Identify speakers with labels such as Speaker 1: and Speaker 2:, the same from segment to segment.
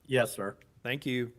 Speaker 1: Yes, sir.
Speaker 2: Thank you.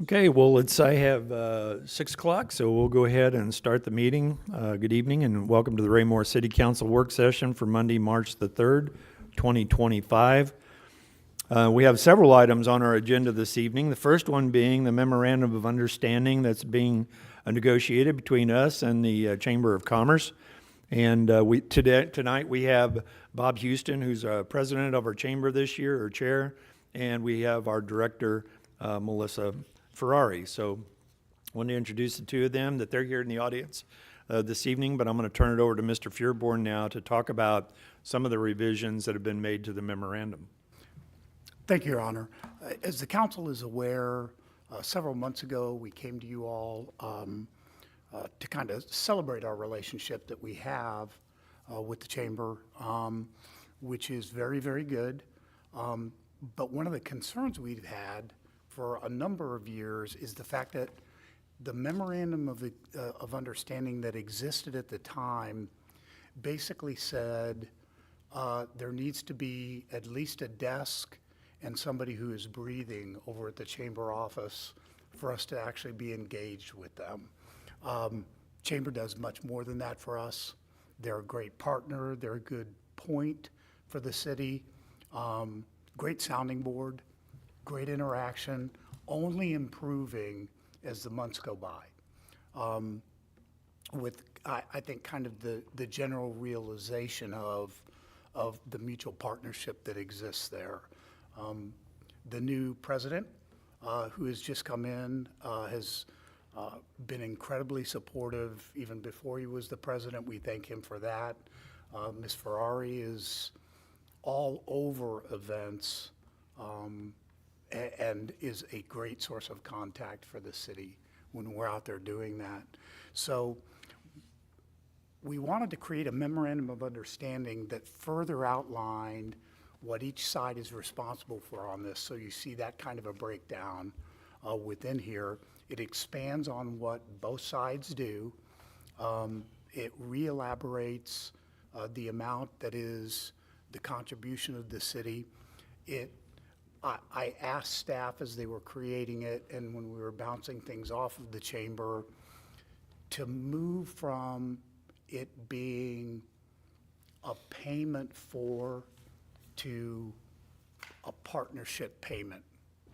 Speaker 2: Okay, well, I have 6 o'clock, so we'll go ahead and start the meeting. Good evening and welcome to the Raymore City Council work session for Monday, March the 3rd, 2025. We have several items on our agenda this evening. The first one being the memorandum of understanding that's being negotiated between us and the Chamber of Commerce. And tonight we have Bob Houston, who's president of our chamber this year, or chair, and we have our director, Melissa Ferrari. So I want to introduce the two of them, that they're here in the audience this evening, but I'm going to turn it over to Mr. Feuerborn now to talk about some of the revisions that have been made to the memorandum.
Speaker 3: Thank you, Your Honor. As the council is aware, several months ago, we came to you all to kind of celebrate our relationship that we have with the chamber, which is very, very good. But one of the concerns we've had for a number of years is the fact that the memorandum of understanding that existed at the time basically said there needs to be at least a desk and somebody who is breathing over at the chamber office for us to actually be engaged with them. Chamber does much more than that for us. They're a great partner. They're a good point for the city. Great sounding board, great interaction, only improving as the months go by. With, I think, kind of the general realization of the mutual partnership that exists there. The new president, who has just come in, has been incredibly supportive even before he was the president. We thank him for that. Ms. Ferrari is all over events and is a great source of contact for the city when we're out there doing that. So we wanted to create a memorandum of understanding that further outlined what each side is responsible for on this. So you see that kind of a breakdown within here. It expands on what both sides do. It re-elaborates the amount that is the contribution of the city. I asked staff as they were creating it and when we were bouncing things off of the chamber to move from it being a payment for to a partnership payment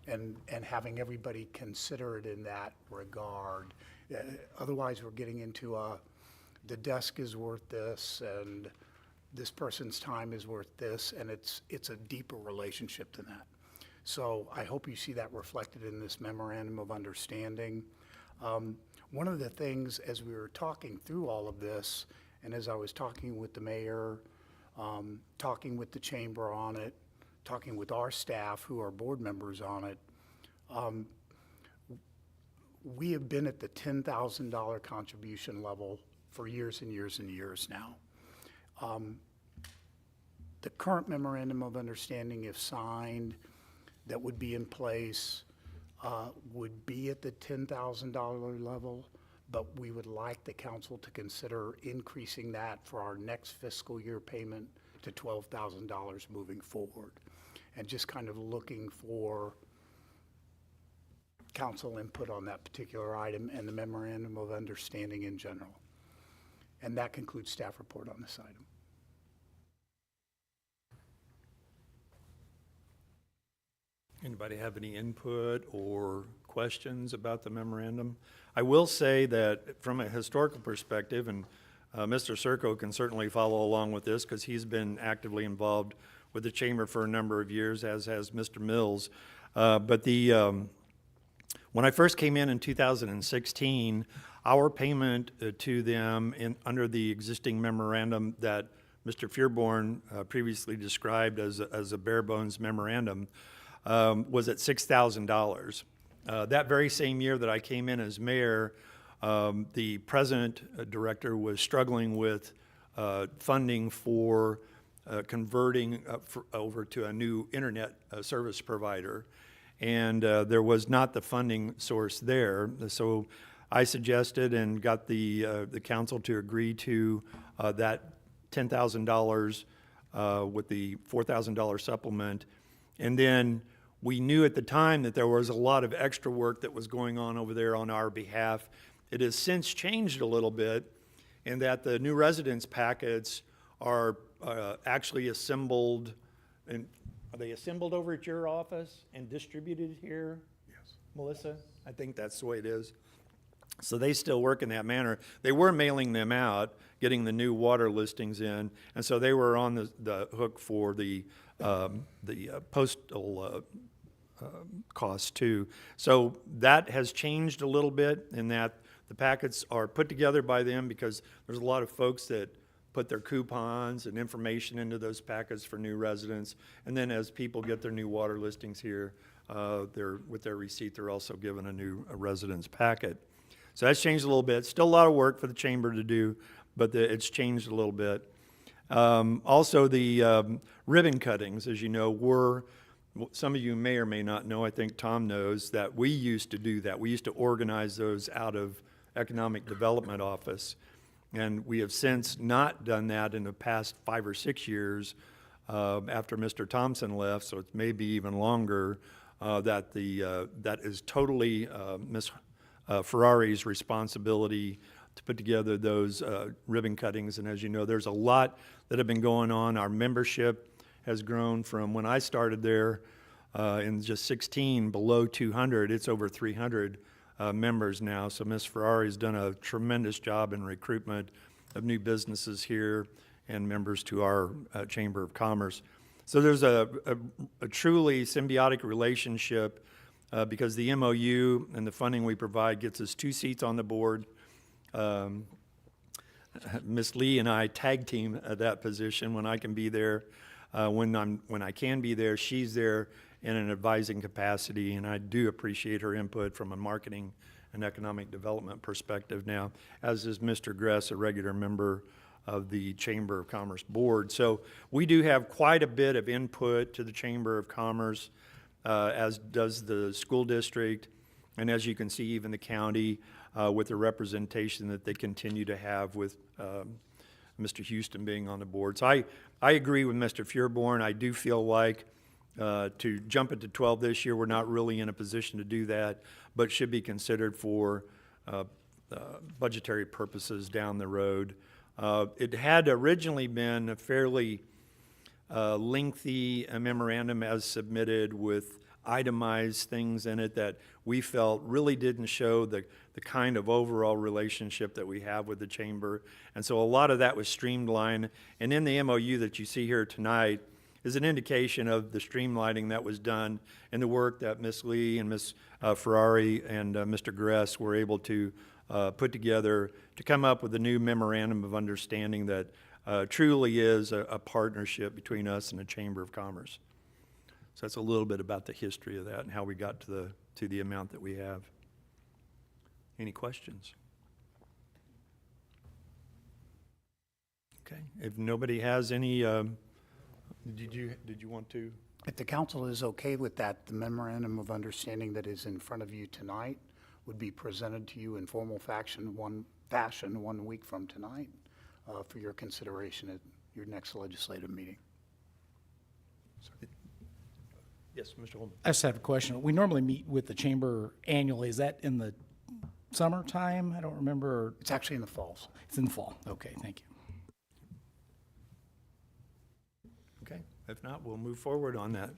Speaker 3: and having everybody consider it in that regard. Otherwise, we're getting into the desk is worth this and this person's time is worth this, and it's a deeper relationship than that. So I hope you see that reflected in this memorandum of understanding. One of the things as we were talking through all of this, and as I was talking with the mayor, talking with the chamber on it, talking with our staff who are board members on it, we have been at the $10,000 contribution level for years and years and years now. The current memorandum of understanding, if signed, that would be in place would be at the $10,000 level, but we would like the council to consider increasing that for our next fiscal year payment to $12,000 moving forward. And just kind of looking for council input on that particular item and the memorandum of understanding in general. And that concludes staff report on this item.
Speaker 2: Anybody have any input or questions about the memorandum? I will say that from a historical perspective, and Mr. Serco can certainly follow along with this because he's been actively involved with the chamber for a number of years, as has Mr. Mills. But when I first came in 2016, our payment to them under the existing memorandum that Mr. Fearborn previously described as a bare bones memorandum was at $6,000. That very same year that I came in as mayor, the present director was struggling with funding for converting over to a new internet service provider. And there was not the funding source there. So I suggested and got the council to agree to that $10,000 with the $4,000 supplement. And then we knew at the time that there was a lot of extra work that was going on over there on our behalf. It has since changed a little bit in that the new residence packets are actually assembled, and are they assembled over at your office and distributed here? Yes. Melissa? I think that's the way it is. So they still work in that manner. They were mailing them out, getting the new water listings in, and so they were on the hook for the postal costs too. So that has changed a little bit in that the packets are put together by them because there's a lot of folks that put their coupons and information into those packets for new residents. And then as people get their new water listings here, with their receipt, they're also given a new residence packet. So that's changed a little bit. Still a lot of work for the chamber to do, but it's changed a little bit. Also, the ribbon cuttings, as you know, some of you may or may not know, I think Tom knows, that we used to do that. We used to organize those out of Economic Development Office. And we have since not done that in the past 5 or 6 years after Mr. Thompson left, so it's maybe even longer, that is totally Ms. Ferrari's responsibility to put together those ribbon cuttings. And as you know, there's a lot that have been going on. Our membership has grown from when I started there in just 16, below 200, it's over 300 members now. So Ms. Ferrari's done a tremendous job in recruitment of new businesses here and members to our Chamber of Commerce. So there's a truly symbiotic relationship because the MOU and the funding we provide gets us 2 seats on the board. Ms. Lee and I tag team that position when I can be there. When I can be there, she's there in an advising capacity, and I do appreciate her input from a marketing and economic development perspective now, as is Mr. Gress, a regular member of the Chamber of Commerce Board. So we do have quite a bit of input to the Chamber of Commerce, as does the school district, and as you can see, even the county, with the representation that they continue to have with Mr. Houston being on the board. So I agree with Mr. Fearborn. I do feel like to jump into 12 this year, we're not really in a position to do that, but should be considered for budgetary purposes down the road. It had originally been a fairly lengthy memorandum as submitted with itemized things in it that we felt really didn't show the kind of overall relationship that we have with the chamber. And so a lot of that was streamlined. And in the MOU that you see here tonight is an indication of the streamlining that was done and the work that Ms. Lee and Ms. Ferrari and Mr. Gress were able to put together to come up with a new memorandum of understanding that truly is a partnership between us and the Chamber of Commerce. So that's a little bit about the history of that and how we got to the amount that we have. Any questions? Okay, if nobody has any, did you want to?
Speaker 3: If the council is okay with that, the memorandum of understanding that is in front of you tonight would be presented to you in formal fashion 1 week from tonight for your consideration at your next legislative meeting.
Speaker 2: Yes, Mr. Holman.
Speaker 1: I just have a question. We normally meet with the chamber annually. Is that in the summertime? I don't remember.
Speaker 3: It's actually in the falls.
Speaker 1: It's in the fall. Okay, thank you.
Speaker 2: Okay, if not, we'll move forward on that.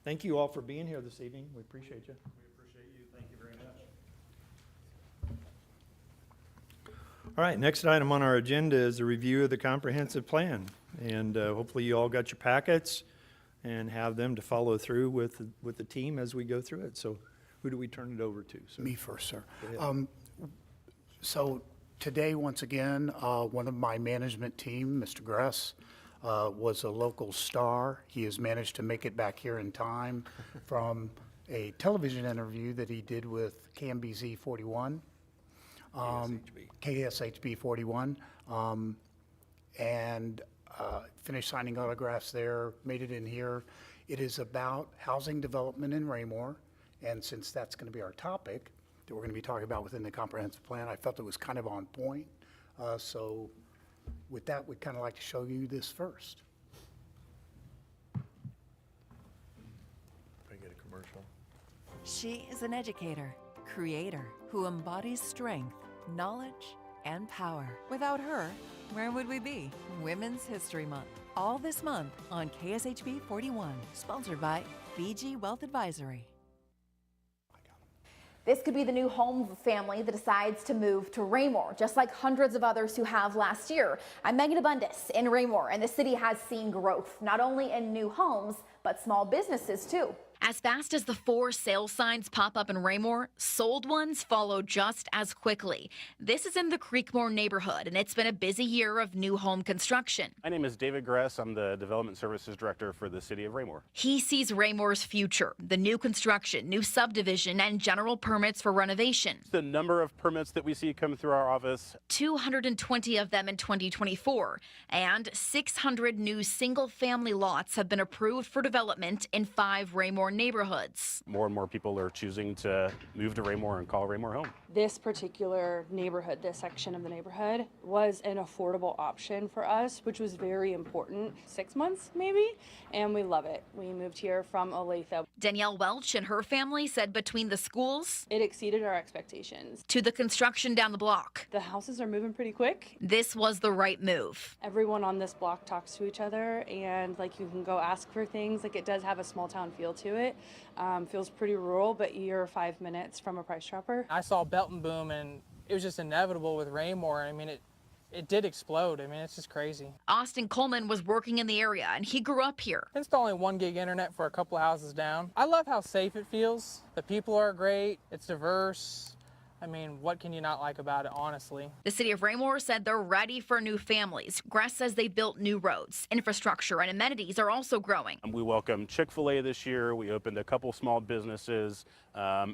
Speaker 2: Thank you all for being here this evening. We appreciate you.
Speaker 4: We appreciate you. Thank you very much.
Speaker 2: All right, next item on our agenda is a review of the comprehensive plan. And hopefully you all got your packets and have them to follow through with the team as we go through it. So who do we turn it over to? So,
Speaker 3: Me first, sir.
Speaker 2: go ahead.
Speaker 3: So today, once again, one of my management team, Mr. Gress, was a local star. He has managed to make it back here in time from a television interview that he did with KMBZ 41. KSHB 41, and finished signing autographs there, made it in here. It is about housing development in Raymore, and since that's going to be our topic that we're going to be talking about within the comprehensive plan, I felt it was kind of on point. So with that, we'd kind of like to show you this first.
Speaker 2: Can I get a commercial?
Speaker 5: She is an educator, creator, who embodies strength, knowledge, and power. Without her, where would we be? Women's History Month. All this month on KSHB 41, sponsored by BG Wealth Advisory.
Speaker 6: This could be the new home of a family that decides to move to Raymore, just like hundreds of others who have last year. I'm Megan Abundis in Raymore, and the city has seen growth, not only in new homes, but small businesses too.
Speaker 7: As fast as the 4 sale signs pop up in Raymore, sold ones follow just as quickly. This is in the Creekmore neighborhood, and it's been a busy year of new home construction.
Speaker 4: My name is David Gress. I'm the Development Services Director for the City of Raymore.
Speaker 7: He sees Raymore's future, the new construction, new subdivision, and general permits for renovation.
Speaker 4: The number of permits that we see come through our office,
Speaker 7: 220 of them in 2024, and 600 new single-family lots have been approved for development in 5 Raymore neighborhoods.
Speaker 4: more and more people are choosing to move to Raymore and call Raymore home.
Speaker 8: This particular neighborhood, this section of the neighborhood, was an affordable option for us, which was very important. 6 months, maybe, and we love it. We moved here from Olathe.
Speaker 7: Danielle Welch and her family said between the schools
Speaker 8: It exceeded our expectations.
Speaker 7: to the construction down the block,
Speaker 8: The houses are moving pretty quick.
Speaker 7: this was the right move.
Speaker 8: Everyone on this block talks to each other, and like you can go ask for things. Like it does have a small town feel to it. Feels pretty rural, but you're 5 minutes from a Price Chopper.
Speaker 9: I saw Belton boom, and it was just inevitable with Raymore. I mean, it did explode. I mean, it's just crazy.
Speaker 7: Austin Coleman was working in the area, and he grew up here.
Speaker 9: Installing 1 gig internet for a couple of houses down. I love how safe it feels. The people are great. It's diverse. I mean, what can you not like about it, honestly?
Speaker 7: The city of Raymore said they're ready for new families. Gress says they built new roads. Infrastructure and amenities are also growing.
Speaker 4: We welcomed Chick-fil-A this year. We opened a couple small businesses,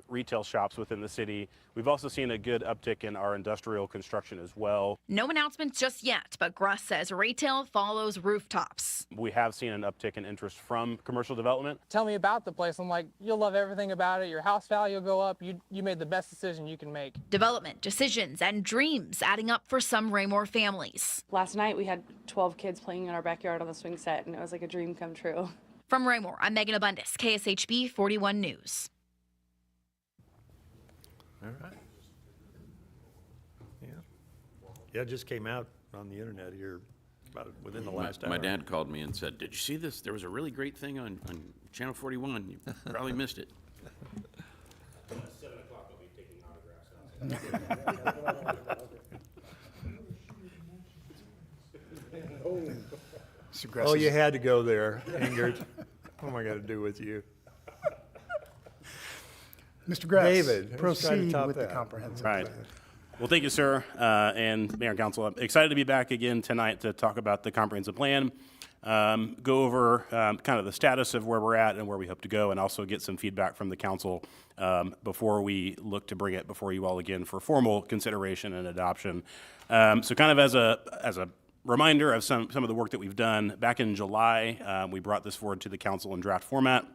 Speaker 4: retail shops within the city. We've also seen a good uptick in our industrial construction as well.
Speaker 7: No announcements just yet, but Gress says retail follows rooftops.
Speaker 4: We have seen an uptick in interest from commercial development.
Speaker 9: Tell me about the place. I'm like, you'll love everything about it. Your house value will go up. You made the best decision you can make.
Speaker 7: Development, decisions, and dreams adding up for some Raymore families.
Speaker 8: Last night we had 12 kids playing in our backyard on the swing set, and it was like a dream come true.
Speaker 7: From Raymore, I'm Megan Abundis, KSHB 41 News.
Speaker 2: All right. Yeah. Yeah, it just came out on the internet here about within the last hour.
Speaker 10: My dad called me and said, "Did you see this? There was a really great thing on Channel 41. You probably missed it."
Speaker 4: At 7 o'clock, I'll be taking autographs
Speaker 3: Mr. Gress
Speaker 2: Oh,
Speaker 3: is-
Speaker 2: you had to go there, Ingrid. What am I going to do with you?
Speaker 3: Mr. Gress,
Speaker 2: David, who's trying to
Speaker 3: proceed
Speaker 2: top
Speaker 3: with the
Speaker 2: that?
Speaker 3: comprehensive
Speaker 4: Right.
Speaker 3: plan.
Speaker 4: Well, thank you, sir, and Mayor and Council. I'm excited to be back again tonight to talk about the comprehensive plan, go over kind of the status of where we're at and where we hope to go, and also get some feedback from the council before we look to bring it before you all again for formal consideration and adoption. So kind of as a reminder of some of the work that we've done, back in July, we brought this forward to the council in draft format.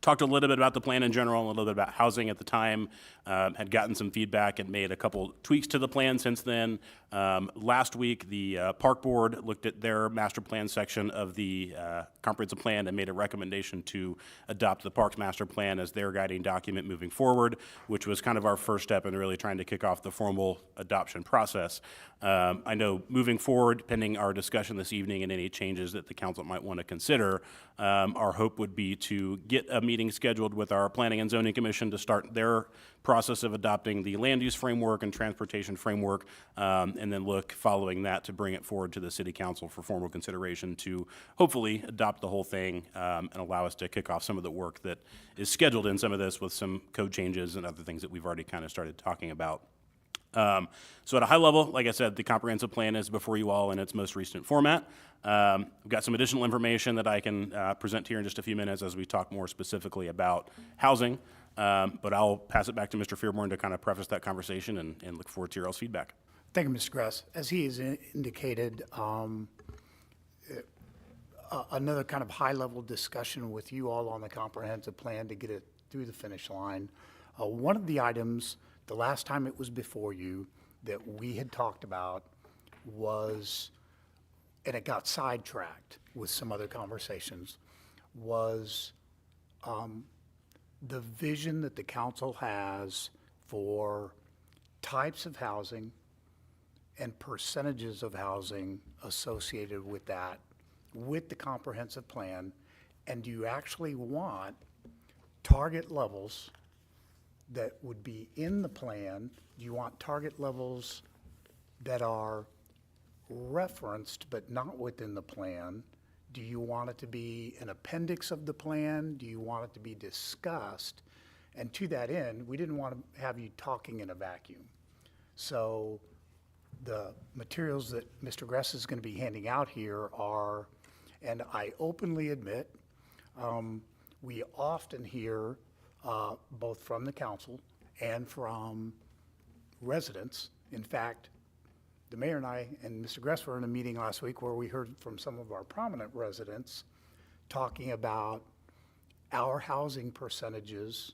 Speaker 4: Talked a little bit about the plan in general, a little bit about housing at the time, had gotten some feedback and made a couple tweaks to the plan since then. Last week, the Park Board looked at their master plan section of the comprehensive plan and made a recommendation to adopt the Parks Master Plan as their guiding document moving forward, which was kind of our first step in really trying to kick off the formal adoption process. I know moving forward, pending our discussion this evening and any changes that the council might want to consider, our hope would be to get a meeting scheduled with our Planning and Zoning Commission to start their process of adopting the land use framework and transportation framework, and then look following that to bring it forward to the City Council for formal consideration to hopefully adopt the whole thing and allow us to kick off some of the work that is scheduled in some of this with some code changes and other things that we've already kind of started talking about. So at a high level, like I said, the comprehensive plan is before you all in its most recent format. We've got some additional information that I can present here in just a few minutes as we talk more specifically about housing. But I'll pass it back to Mr. Fearborn to kind of preface that conversation and look forward to your all's feedback.
Speaker 3: Thank you, Mr. Gress. As he has indicated, another kind of high-level discussion with you all on the comprehensive plan to get it through the finish line. One of the items, the last time it was before you, that we had talked about was, and it got sidetracked with some other conversations, was the vision that the council has for types of housing and percentages of housing associated with that, with the comprehensive plan, and do you actually want target levels that would be in the plan? Do you want target levels that are referenced but not within the plan? Do you want it to be an appendix of the plan? Do you want it to be discussed? And to that end, we didn't want to have you talking in a vacuum. So the materials that Mr. Gress is going to be handing out here are, and I openly admit, we often hear, both from the council and from residents. In fact, the mayor and I and Mr. Gress were in a meeting last week where we heard from some of our prominent residents talking about our housing percentages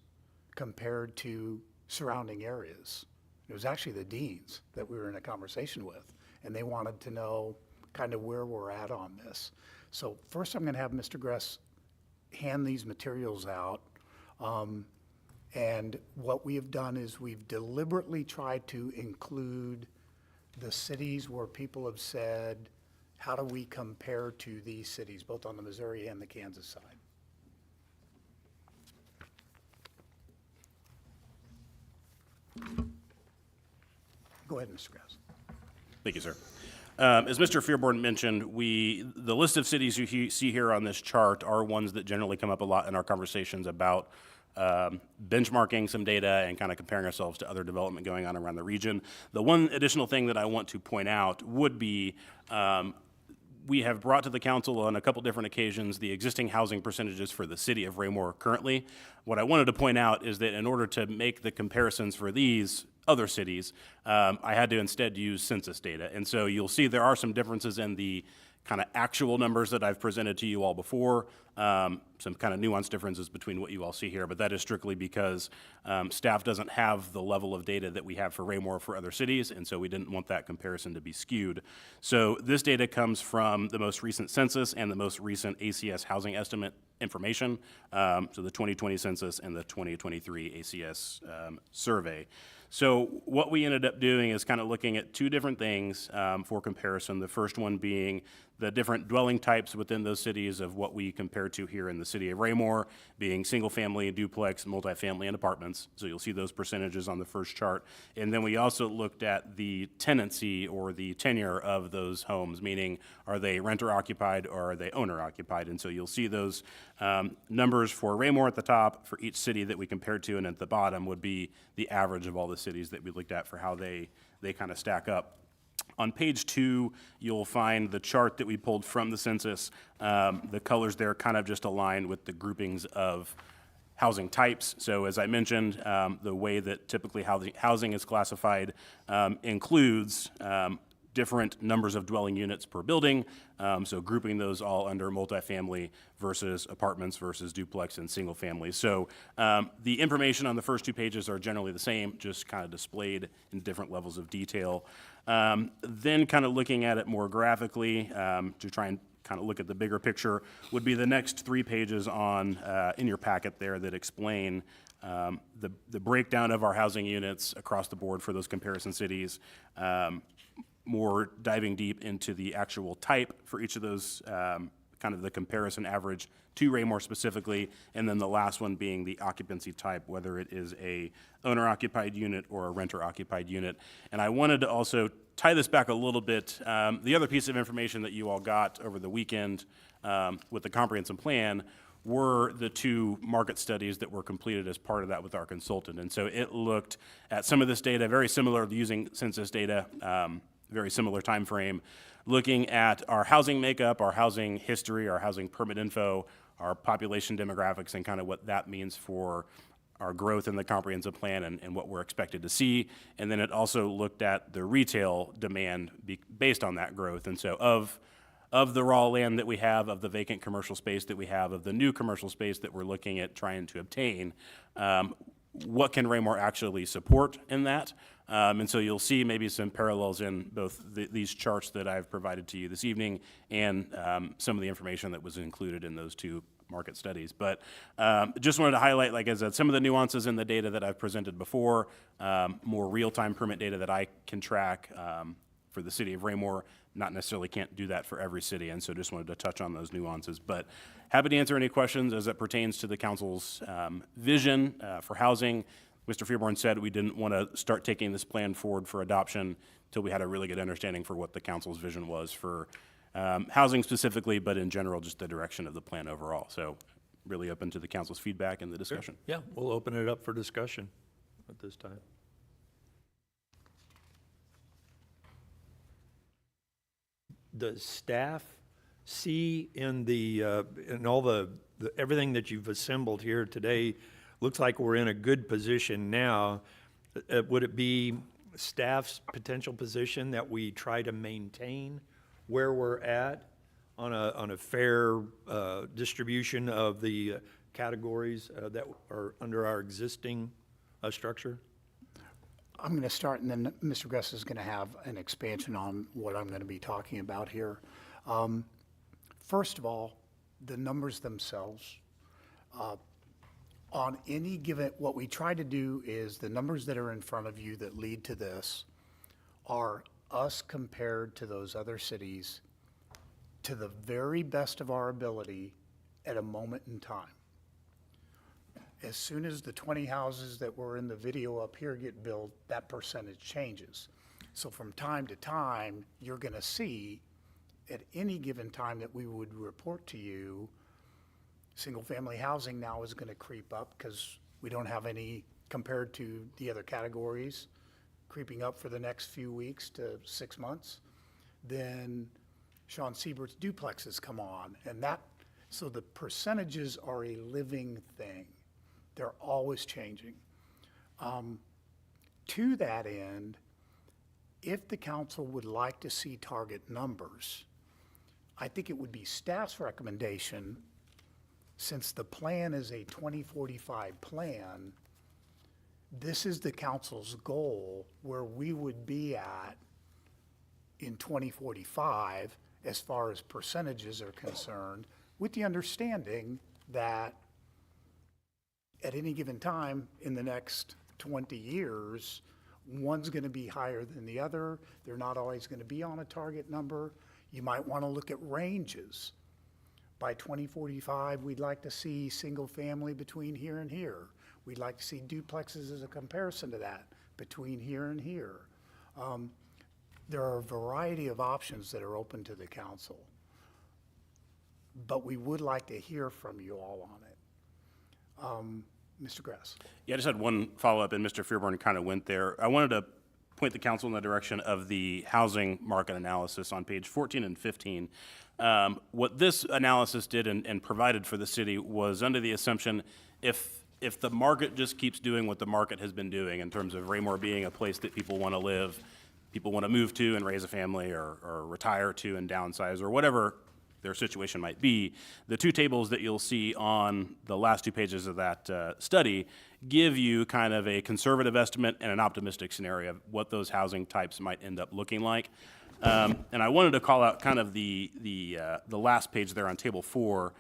Speaker 3: compared to surrounding areas. It was actually the deans that we were in a conversation with, and they wanted to know kind of where we're at on this. So first I'm going to have Mr. Gress hand these materials out. And what we have done is we've deliberately tried to include the cities where people have said, how do we compare to these cities, both on the Missouri and the Kansas side? Go ahead, Mr. Gress.
Speaker 4: Thank you, sir. As Mr. Fearborn mentioned, the list of cities you see here on this chart are ones that generally come up a lot in our conversations about benchmarking some data and kind of comparing ourselves to other development going on around the region. The one additional thing that I want to point out would be we have brought to the council on a couple different occasions the existing housing percentages for the city of Raymore currently. What I wanted to point out is that in order to make the comparisons for these other cities, I had to instead use census data. And so you'll see there are some differences in the kind of actual numbers that I've presented to you all before, some kind of nuanced differences between what you all see here, but that is strictly because staff doesn't have the level of data that we have for Raymore for other cities, and so we didn't want that comparison to be skewed. So this data comes from the most recent census and the most recent ACS housing estimate information, so the 2020 census and the 2023 ACS survey. So what we ended up doing is kind of looking at two different things for comparison. The first one being the different dwelling types within those cities of what we compare to here in the city of Raymore, being single-family, duplex, multifamily, and apartments. So you'll see those percentages on the first chart. And then we also looked at the tenancy or the tenure of those homes, meaning are they renter-occupied or are they owner-occupied? And so you'll see those numbers for Raymore at the top for each city that we compared to, and at the bottom would be the average of all the cities that we looked at for how they kind of stack up. On page 2, you'll find the chart that we pulled from the census. The colors there kind of just align with the groupings of housing types. So as I mentioned, the way that typically housing is classified includes different numbers of dwelling units per building, so grouping those all under multifamily versus apartments versus duplex and single family. So the information on the first 2 pages are generally the same, just kind of displayed in different levels of detail. Then kind of looking at it more graphically to try and kind of look at the bigger picture would be the next 3 pages on in your packet there that explain the breakdown of our housing units across the board for those comparison cities, more diving deep into the actual type for each of those, kind of the comparison average to Raymore specifically, and then the last one being the occupancy type, whether it is a owner-occupied unit or a renter-occupied unit. And I wanted to also tie this back a little bit. The other piece of information that you all got over the weekend with the comprehensive plan were the two market studies that were completed as part of that with our consultant. And so it looked at some of this data, very similar using census data, very similar time frame, looking at our housing makeup, our housing history, our housing permit info, our population demographics, and kind of what that means for our growth in the comprehensive plan and what we're expected to see. And then it also looked at the retail demand based on that growth. And so of the raw land that we have, of the vacant commercial space that we have, of the new commercial space that we're looking at trying to obtain, what can Raymore actually support in that? And so you'll see maybe some parallels in both these charts that I've provided to you this evening and some of the information that was included in those two market studies. But just wanted to highlight, like I said, some of the nuances in the data that I've presented before, more real-time permit data that I can track for the city of Raymore. Not necessarily can't do that for every city, and so just wanted to touch on those nuances. But happy to answer any questions as it pertains to the council's vision for housing. Mr. Fearborn said we didn't want to start taking this plan forward for adoption until we had a really good understanding for what the council's vision was for housing specifically, but in general, just the direction of the plan overall. So really open to the council's feedback and the discussion.
Speaker 2: Yeah, we'll open it up for discussion at this time. Does staff see in in all the everything that you've assembled here today, looks like we're in a good position now. Would it be staff's potential position that we try to maintain where we're at on a fair distribution of the categories that are under our existing structure?
Speaker 3: I'm going to start, and then Mr. Gress is going to have an expansion on what I'm going to be talking about here. First of all, the numbers themselves. On any given, what we try to do is the numbers that are in front of you that lead to this are us compared to those other cities to the very best of our ability at a moment in time. As soon as the 20 houses that were in the video up here get built, that percentage changes. So from time to time, you're going to see at any given time that we would report to you, single-family housing now is going to creep up because we don't have any compared to the other categories creeping up for the next few weeks to 6 months. Then Sean Siebert's duplexes come on, and so the percentages are a living thing. They're always changing. To that end, if the council would like to see target numbers, I think it would be staff's recommendation, since the plan is a 2045 plan, this is the council's goal where we would be at in 2045 as far as percentages are concerned, with the understanding that at any given time in the next 20 years, one's going to be higher than the other. They're not always going to be on a target number. You might want to look at ranges. By 2045, we'd like to see single family between here and here. We'd like to see duplexes as a comparison to that between here and here. There are a variety of options that are open to the council, but we would like to hear from you all on it. Mr. Gress.
Speaker 4: Yeah, I just had one follow-up, and Mr. Fearborn kind of went there. I wanted to point the council in the direction of the housing market analysis on page 14 and 15. What this analysis did and provided for the city was under the assumption if the market just keeps doing what the market has been doing in terms of Raymore being a place that people want to live, people want to move to and raise a family or retire to and downsize or whatever their situation might be, the two tables that you'll see on the last 2 pages of that study give you kind of a conservative estimate and an optimistic scenario of what those housing types might end up looking like. And I wanted to call out kind of the last page there on table 4.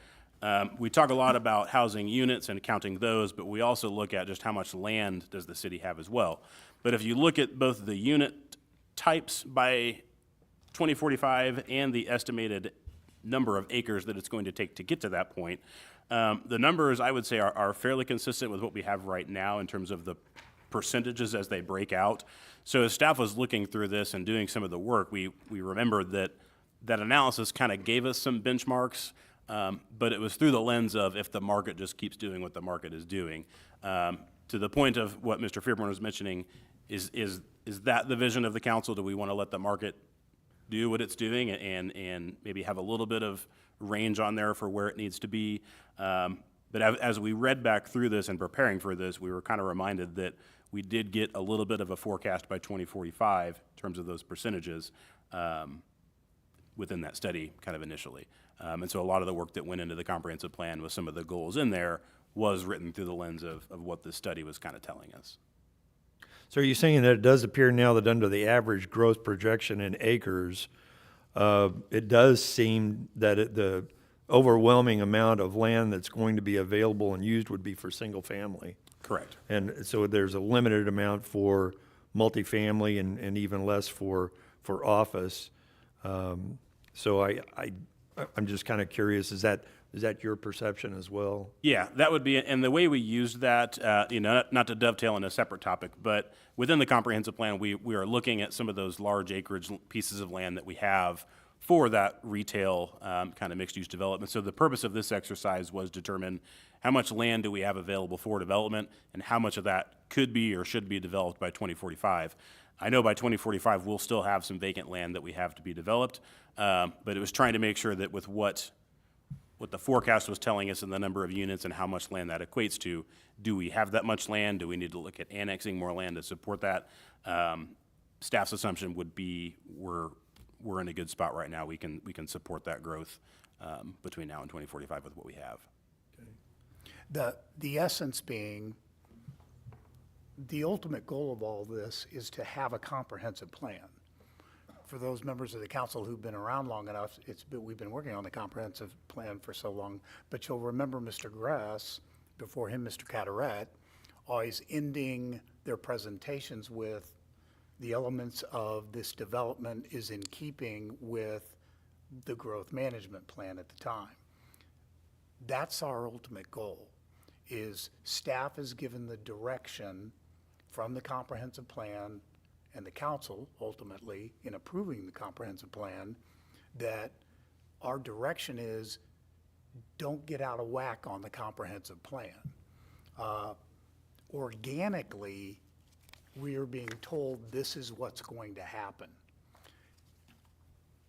Speaker 4: We talk a lot about housing units and counting those, but we also look at just how much land does the city have as well. But if you look at both the unit types by 2045 and the estimated number of acres that it's going to take to get to that point, the numbers I would say are fairly consistent with what we have right now in terms of the percentages as they break out. So as staff was looking through this and doing some of the work, we remembered that analysis kind of gave us some benchmarks But it was through the lens of if the market just keeps doing what the market is doing. To the point of what Mr. Fearborn was mentioning, is that the vision of the council? Do we want to let the market do what it's doing and maybe have a little bit of range on there for where it needs to be? But as we read back through this and preparing for this, we were kind of reminded that we did get a little bit of a forecast by 2045 in terms of those percentages within that study kind of initially. And so a lot of the work that went into the comprehensive plan with some of the goals in there was written through the lens of what the study was kind of telling us.
Speaker 2: So are you saying that it does appear now that under the average growth projection in acres, it does seem that the overwhelming amount of land that's going to be available and used would be for single family?
Speaker 4: Correct.
Speaker 2: And so there's a limited amount for multifamily and even less for office. So I'm just kind of curious, is that your perception as well?
Speaker 4: Yeah, that would be, and the way we used that, not to dovetail in a separate topic, but within the comprehensive plan, we are looking at some of those large acreage pieces of land that we have for that retail kind of mixed-use development. So the purpose of this exercise was determine how much land do we have available for development and how much of that could be or should be developed by 2045. I know by 2045 we'll still have some vacant land that we have to be developed, but it was trying to make sure that with what the forecast was telling us and the number of units and how much land that equates to, do we have that much land? Do we need to look at annexing more land to support that? Staff's assumption would be we're in a good spot right now. We can support that growth between now and 2045 with what we have.
Speaker 3: The essence being, the ultimate goal of all this is to have a comprehensive plan. For those members of the council who've been around long enough, we've been working on the comprehensive plan for so long, but you'll remember Mr. Gress, before him Mr. Cataret, always ending their presentations with the elements of this development is in keeping with the growth management plan at the time. That's our ultimate goal, is staff is given the direction from the comprehensive plan and the council ultimately in approving the comprehensive plan that our direction is don't get out of whack on the comprehensive plan. Organically, we are being told this is what's going to happen.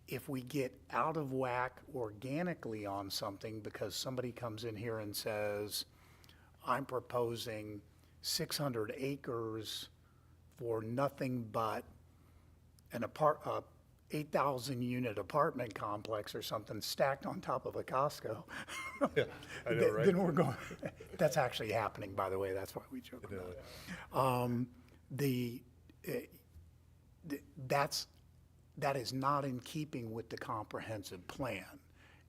Speaker 3: If we get out of whack organically on something because somebody comes in here and says, I'm proposing 600 acres for nothing but an 8,000 unit apartment complex or something stacked on top of a Costco.
Speaker 2: Yeah, I know, right?
Speaker 3: Then we're going, that's actually happening, by the way, that's why we joke about it. That is not in keeping with the comprehensive plan.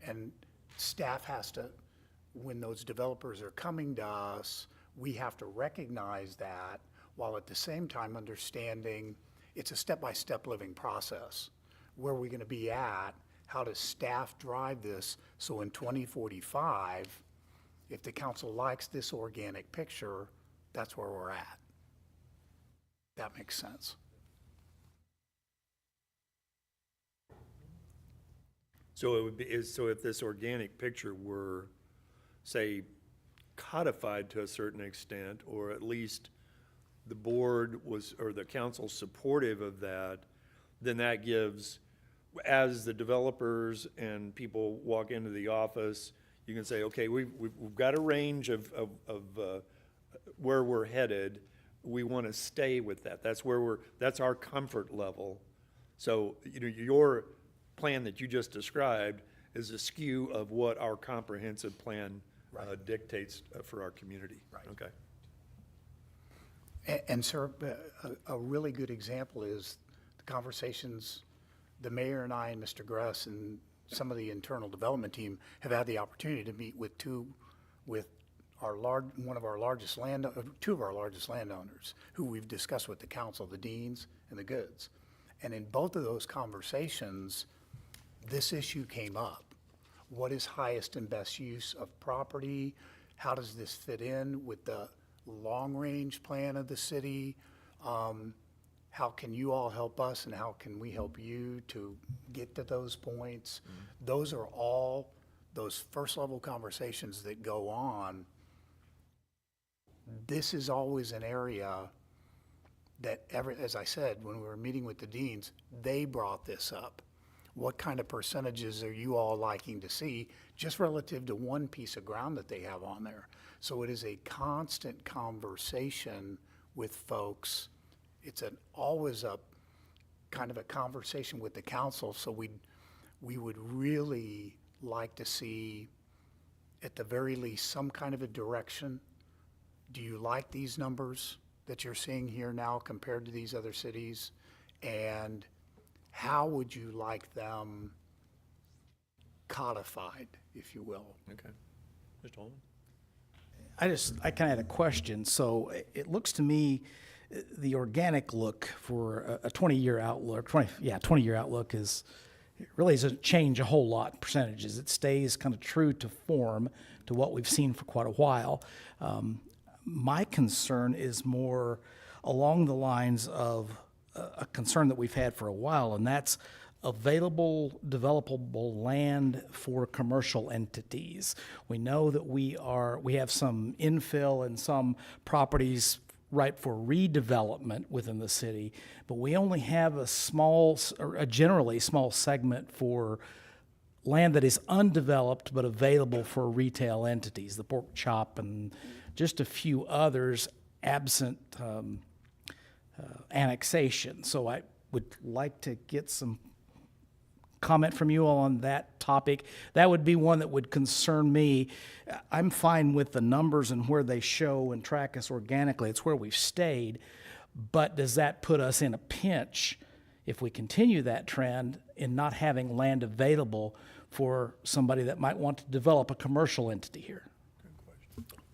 Speaker 3: And staff has to, when those developers are coming to us, we have to recognize that while at the same time understanding it's a step-by-step living process. Where are we going to be at? How does staff drive this? So in 2045, if the council likes this organic picture, that's where we're at. That makes sense.
Speaker 2: So it would be, so if this organic picture were, say, codified to a certain extent, or at least the board was, or the council supportive of that, then that gives, as the developers and people walk into the office, you can say, okay, we've got a range of where we're headed. We want to stay with that. That's our comfort level. So, your plan that you just described is a skew of what our comprehensive plan dictates for our community.
Speaker 3: Right.
Speaker 2: Okay.
Speaker 3: And sir, a really good example is the conversations the mayor and I and Mr. Gress and some of the internal development team have had the opportunity to meet with two of our largest landowners who we've discussed with the council, the Deans and the Goods. And in both of those conversations, this issue came up. What is highest and best use of property? How does this fit in with the long-range plan of the city? How can you all help us and how can we help you to get to those points? Those are all those first level conversations that go on, this is always an area that as I said, when we were meeting with the deans, they brought this up. What kind of percentages are you all liking to see just relative to one piece of ground that they have on there? So it is a constant conversation with folks. It's always a kind of a conversation with the council. So we would really like to see, at the very least, some kind of a direction. Do you like these numbers that you're seeing here now compared to these other cities? And how would you like them codified, if you will?
Speaker 2: Okay. Mr. Holman?
Speaker 1: I kind of had a question. So it looks to me, the organic look for a 20-year outlook, 20-year outlook is, it really doesn't change a whole lot in percentages. It stays kind of true to form to what we've seen for quite a while. My concern is more along the lines of a concern that we've had for a while, and that's available developable land for commercial entities. We know that we have some infill and some properties ripe for redevelopment within the city, but we only have a generally small segment for land that is undeveloped but available for retail entities, the Pork Chop and just a few others absent annexation. So I would like to get some comment from you all on that topic. That would be one that would concern me. I'm fine with the numbers and where they show and track us organically. It's where we've stayed. But does that put us in a pinch if we continue that trend in not having land available for somebody that might want to develop a commercial entity here?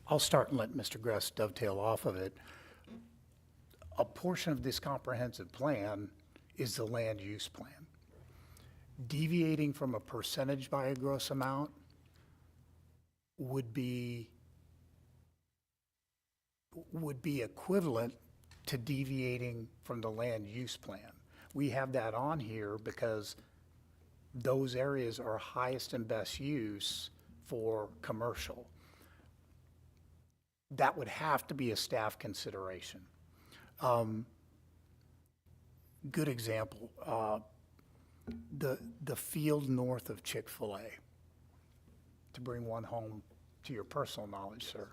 Speaker 3: I'll start and let Mr. Gress dovetail off of it. A portion of this comprehensive plan is the land use plan. Deviating from a percentage by a gross amount would be equivalent to deviating from the land use plan. We have that on here because those areas are highest and best use for commercial. That would have to be a staff consideration. Good example, the field north of Chick-fil-A, to bring one home to your personal knowledge, sir.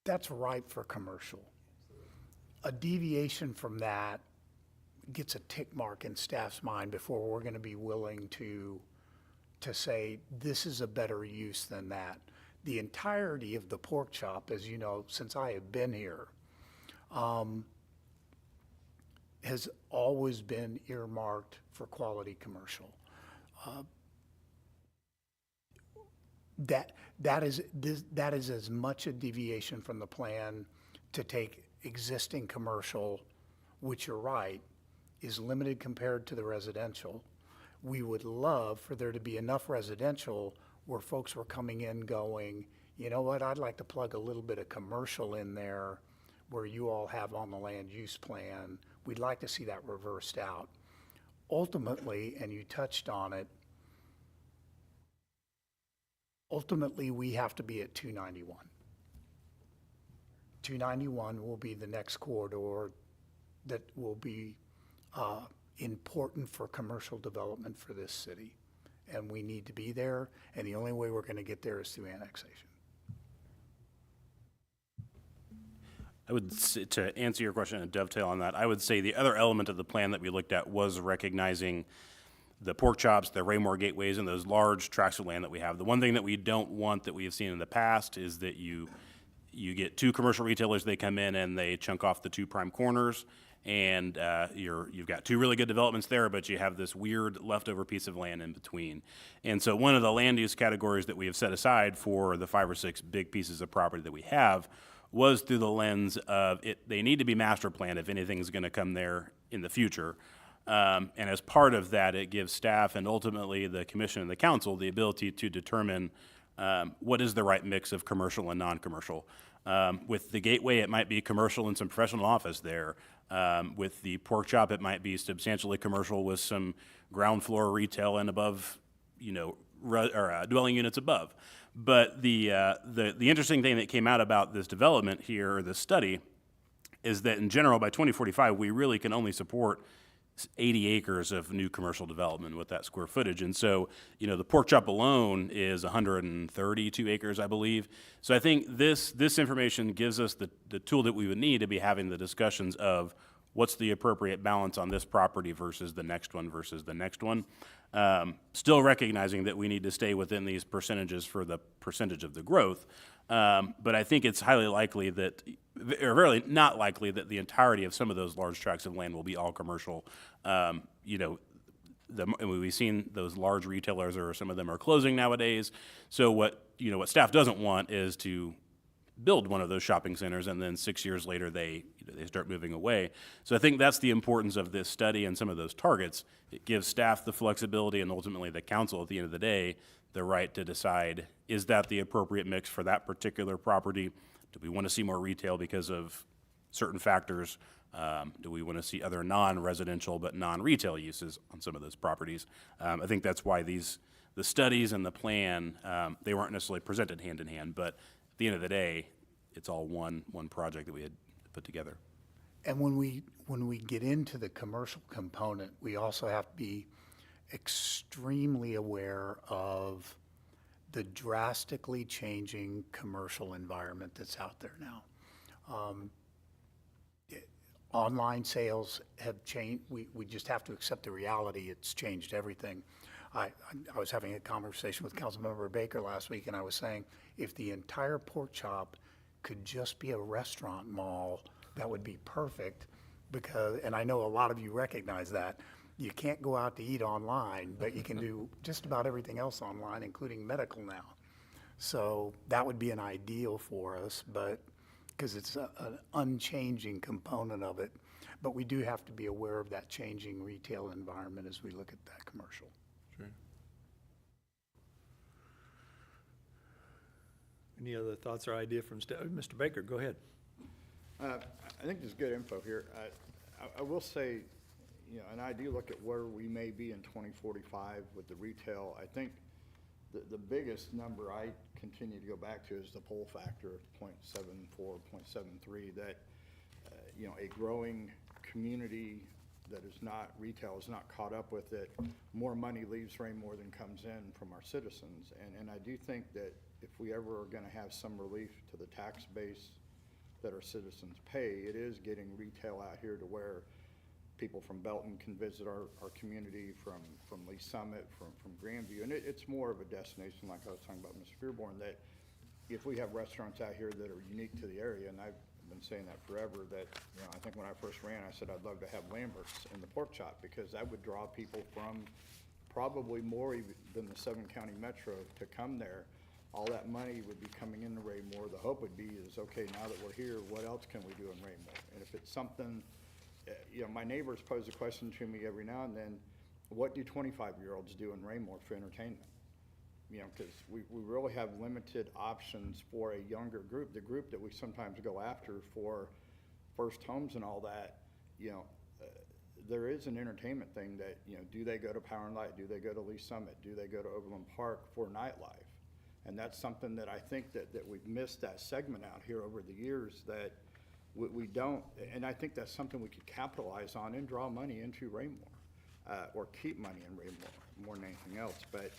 Speaker 3: That's ripe for commercial. A deviation from that gets a tick mark in staff's mind before we're going to be willing to say this is a better use than that. The entirety of the Pork Chop, as you know, since I have been here, has always been earmarked for quality commercial. That is as much a deviation from the plan to take existing commercial, which you're right, is limited compared to the residential. We would love for there to be enough residential where folks were coming in going, you know what, I'd like to plug a little bit of commercial in there where you all have on the land use plan. We'd like to see that reversed out. Ultimately, and you touched on it, ultimately we have to be at 291. 291 will be the next corridor that will be important for commercial development for this city. And we need to be there, and the only way we're going to get there is through annexation.
Speaker 4: I would say, to answer your question and dovetail on that, I would say the other element of the plan that we looked at was recognizing the Pork Chops, the Raymore gateways, and those large tracts of land that we have. The one thing that we don't want that we have seen in the past is that you get two commercial retailers, they come in and they chunk off the two prime corners, and you've got two really good developments there, but you have this weird leftover piece of land in between. And so one of the land use categories that we have set aside for the 5 or 6 big pieces of property that we have was through the lens of they need to be master planned if anything's going to come there in the future. And as part of that, it gives staff and ultimately the commission and the council the ability to determine what is the right mix of commercial and non-commercial. With the Gateway, it might be commercial and some professional office there. With the Pork Chop, it might be substantially commercial with some ground floor retail and above, dwelling units above. But the interesting thing that came out about this development here, or this study, is that in general, by 2045, we really can only support 80 acres of new commercial development with that square footage. And so, the Pork Chop alone is 132 acres, I believe. So I think this information gives us the tool that we would need to be having the discussions of what's the appropriate balance on this property versus the next one versus the next one. Still recognizing that we need to stay within these percentages for the percentage of the growth. But I think it's highly likely that, or really not likely, that the entirety of some of those large tracts of land will be all commercial. And we've seen those large retailers, or some of them are closing nowadays. So what staff doesn't want is to build one of those shopping centers and then 6 years later they start moving away. So I think that's the importance of this study and some of those targets. It gives staff the flexibility and ultimately the council at the end of the day the right to decide, is that the appropriate mix for that particular property? Do we want to see more retail because of certain factors? Do we want to see other non-residential but non-retail uses on some of those properties? I think that's why the studies and the plan, they weren't necessarily presented hand in hand, but at the end of the day, it's all one project that we had put together.
Speaker 3: And when we get into the commercial component, we also have to be extremely aware of the drastically changing commercial environment that's out there now. Online sales have changed. We just have to accept the reality. It's changed everything. I was having a conversation with Councilmember Baker last week, and I was saying, if the entire Pork Chop could just be a restaurant mall, that would be perfect, because, and I know a lot of you recognize that, you can't go out to eat online, but you can do just about everything else online, including medical now. So that would be an ideal for us, but because it's an unchanging component of it. But we do have to be aware of that changing retail environment as we look at that commercial.
Speaker 2: Sure. Any other thoughts or idea from staff? Mr. Baker, go ahead.
Speaker 11: I think there's good info here. I will say, and I do look at where we may be in 2045 with the retail. I think the biggest number I continue to go back to is the pull factor of 0.74, 0.73, that, a growing community that is not retail is not caught up with it. More money leaves Raymore than comes in from our citizens. And I do think that if we ever are gonna have some relief to the tax base that our citizens pay, it is getting retail out here to where people from Belton can visit our community, from Lee Summit, from Grandview. And it's more of a destination, like I was talking about Mr. Fearborn, that if we have restaurants out here that are unique to the area, and I've been saying that forever, that, I think when I first ran, I said I'd love to have Lambert's in the Pork Chop, because that would draw people from probably more even than the 7-county metro to come there. All that money would be coming into Raymore. The hope would be is, okay, now that we're here, what else can we do in Raymore? And if it's something, my neighbors pose a question to me every now and then, what do 25-year-olds do in Raymore for entertainment? Because we really have limited options for a younger group. The group that we sometimes go after for first homes and all that, there is an entertainment thing that, do they go to Power and Light? Do they go to Lee Summit? Do they go to Overland Park for nightlife? And that's something that I think that we've missed that segment out here over the years, that we don't, and I think that's something we could capitalize on and draw money into Raymore, or keep money in Raymore more than anything else. But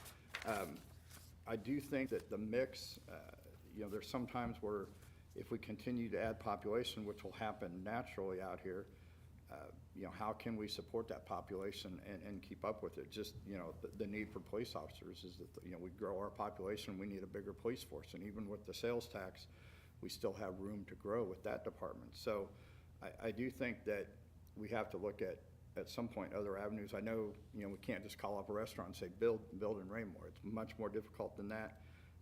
Speaker 11: I do think that the mix, there's some times where if we continue to add population, which will happen naturally out here, how can we support that population and keep up with it? Just, the need for police officers is that, we grow our population, we need a bigger police force. And even with the sales tax, we still have room to grow with that department. So I do think that we have to look at some point other avenues. I know, we can't just call up a restaurant and say, build in Raymore. It's much more difficult than that,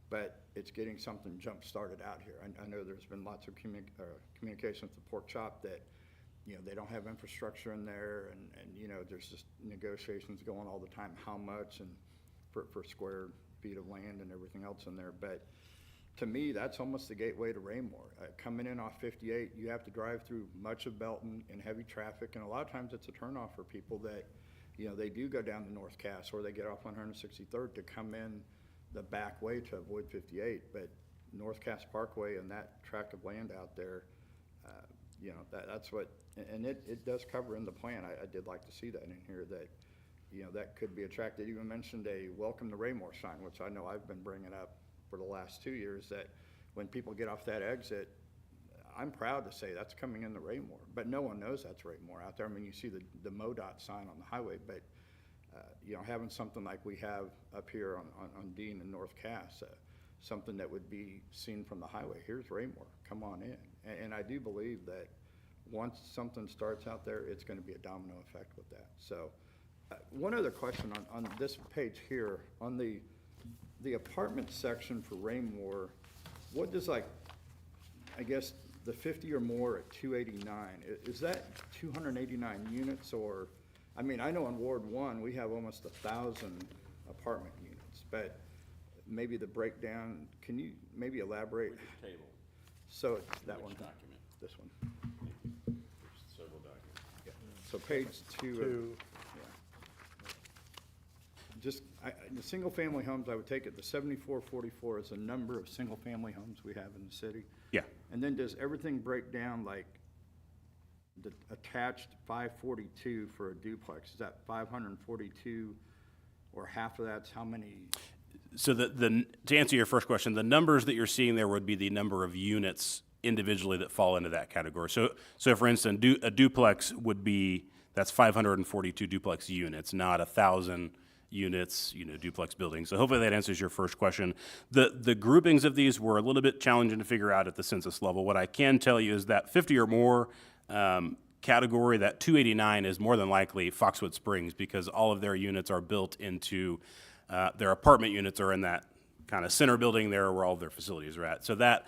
Speaker 11: but it's getting something jump-started out here. I know there's been lots of communication with the Pork Chop that, they don't have infrastructure in there, and there's just negotiations going all the time, how much, and for square feet of land and everything else in there. But to me, that's almost the gateway to Raymore. Coming in off 58, you have to drive through much of Belton in heavy traffic, and a lot of times it's a turnoff for people that, you know, they do go down to North Cass or they get off on 163rd to come in the back way to avoid 58. But North Cass Parkway and that tract of land out there, you know, that's what, and it does cover in the plan. I did like to see that in here, that, you know, that could be attractive. You even mentioned a welcome to Raymore sign, which I know I've been bringing up for the last 2 years, that when people get off that exit, I'm proud to say that's coming into Raymore, but no one knows that's Raymore out there. I mean, you see the MoDOT sign on the highway, but you know, having something like we have up here on Dean and North Cass, something that would be seen from the highway. Here's Raymore, come on in. And I do believe that once something starts out there, it's going to be a domino effect with that. So one other question on this page here, on the apartment section for Raymore, what does, like, I guess the 50 or more at 289, is that 289 units? Or, I mean, I know in Ward 1 we have almost 1,000 apartment units, but maybe the breakdown, can you maybe elaborate?
Speaker 10: Table.
Speaker 11: So that one,
Speaker 10: Document.
Speaker 11: this one.
Speaker 10: Several documents.
Speaker 11: Yeah. So page 2. Just, the single-family homes, I would take it, the 7444 is the number of single-family homes we have in the city.
Speaker 4: Yeah.
Speaker 11: And then does everything break down, like the attached 542 for a duplex? Is that 542, or half of that's how many?
Speaker 4: So to answer your first question, the numbers that you're seeing there would be the number of units individually that fall into that category. So for instance, a duplex would be, that's 542 duplex units, not 1,000 units, you know, duplex buildings. So hopefully that answers your first question. The groupings of these were a little bit challenging to figure out at the census level. What I can tell you is that 50 or more category, that 289 is more than likely Foxwood Springs, because all of their units are built into, their apartment units are in that kind of center building there where all of their facilities are at. So that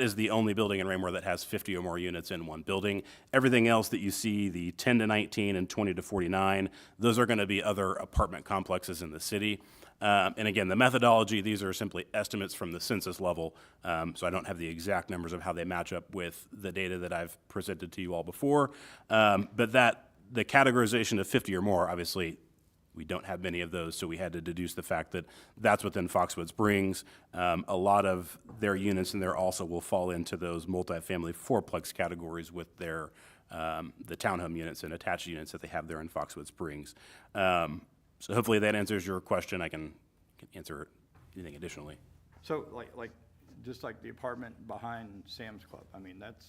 Speaker 4: is the only building in Raymore that has 50 or more units in one building. Everything else that you see, the 10 to 19 and 20 to 49, those are going to be other apartment complexes in the city. And again, the methodology, these are simply estimates from the census level, so I don't have the exact numbers of how they match up with the data that I've presented to you all before. But the categorization of 50 or more, obviously, we don't have many of those, so we had to deduce the fact that that's within Foxwood Springs. A lot of their units in there also will fall into those multifamily fourplex categories with their the townhome units and attached units that they have there in Foxwood Springs. So hopefully that answers your question. I can answer anything additionally.
Speaker 11: So like just like the apartment behind Sam's Club, I mean, that's.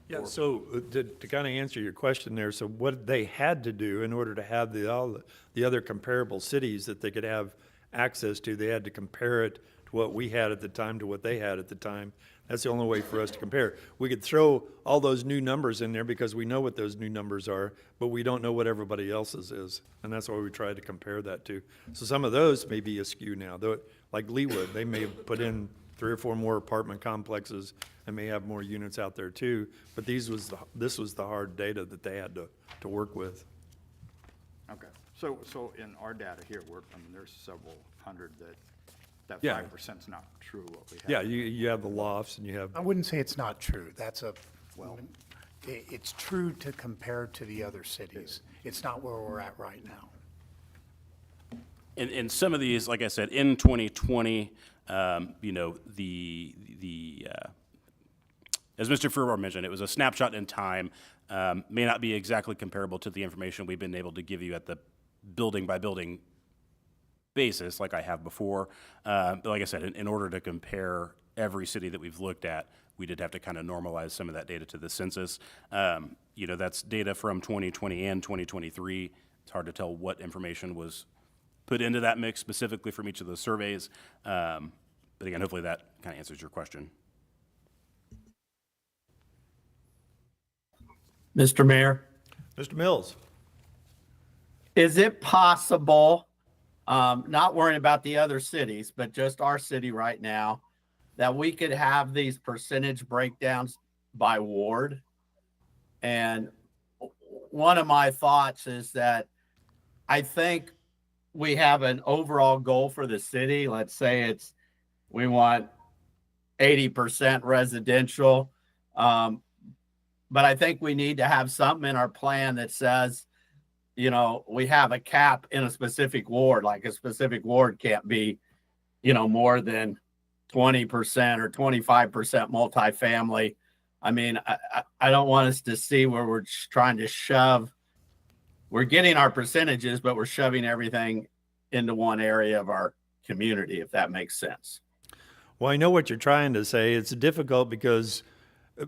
Speaker 2: Yeah, so to kind of answer your question there, so what they had to do in order to have all the other comparable cities that they could have access to, they had to compare it to what we had at the time to what they had at the time. That's the only way for us to compare. We could throw all those new numbers in there because we know what those new numbers are, but we don't know what everybody else's is. And that's why we tried to compare that to. So some of those may be askew now. Though, like Leawood, they may have put in 3 or 4 more apartment complexes and may have more units out there too. But this was the hard data that they had to work with.
Speaker 11: Okay. So in our data here, I mean, there's several hundred that
Speaker 2: Yeah.
Speaker 11: 5%'s not true what we have.
Speaker 2: Yeah, you have the lofts and you have,
Speaker 3: I wouldn't say it's not true. It's true to compare to the other cities. It's not where we're at right now.
Speaker 4: And some of these, like I said, in 2020, you know, as Mr. Furbar mentioned, it was a snapshot in time, may not be exactly comparable to the information we've been able to give you at the building by building basis like I have before. But like I said, in order to compare every city that we've looked at, we did have to kind of normalize some of that data to the census. You know, that's data from 2020 and 2023. It's hard to tell what information was put into that mix specifically from each of those surveys. But again, hopefully that kind of answers your question.
Speaker 12: Mr. Mayor,
Speaker 2: Mr. Mills.
Speaker 12: is it possible, not worrying about the other cities, but just our city right now, that we could have these percentage breakdowns by ward? And one of my thoughts is that I think we have an overall goal for the city. Let's say we want 80% residential. But I think we need to have something in our plan that says, we have a cap in a specific ward, like a specific ward can't be, more than 20% or 25% multifamily. I mean, I don't want us to see where we're just trying to we're getting our percentages, but we're shoving everything into one area of our community, if that makes sense.
Speaker 2: Well, I know what you're trying to say. It's difficult because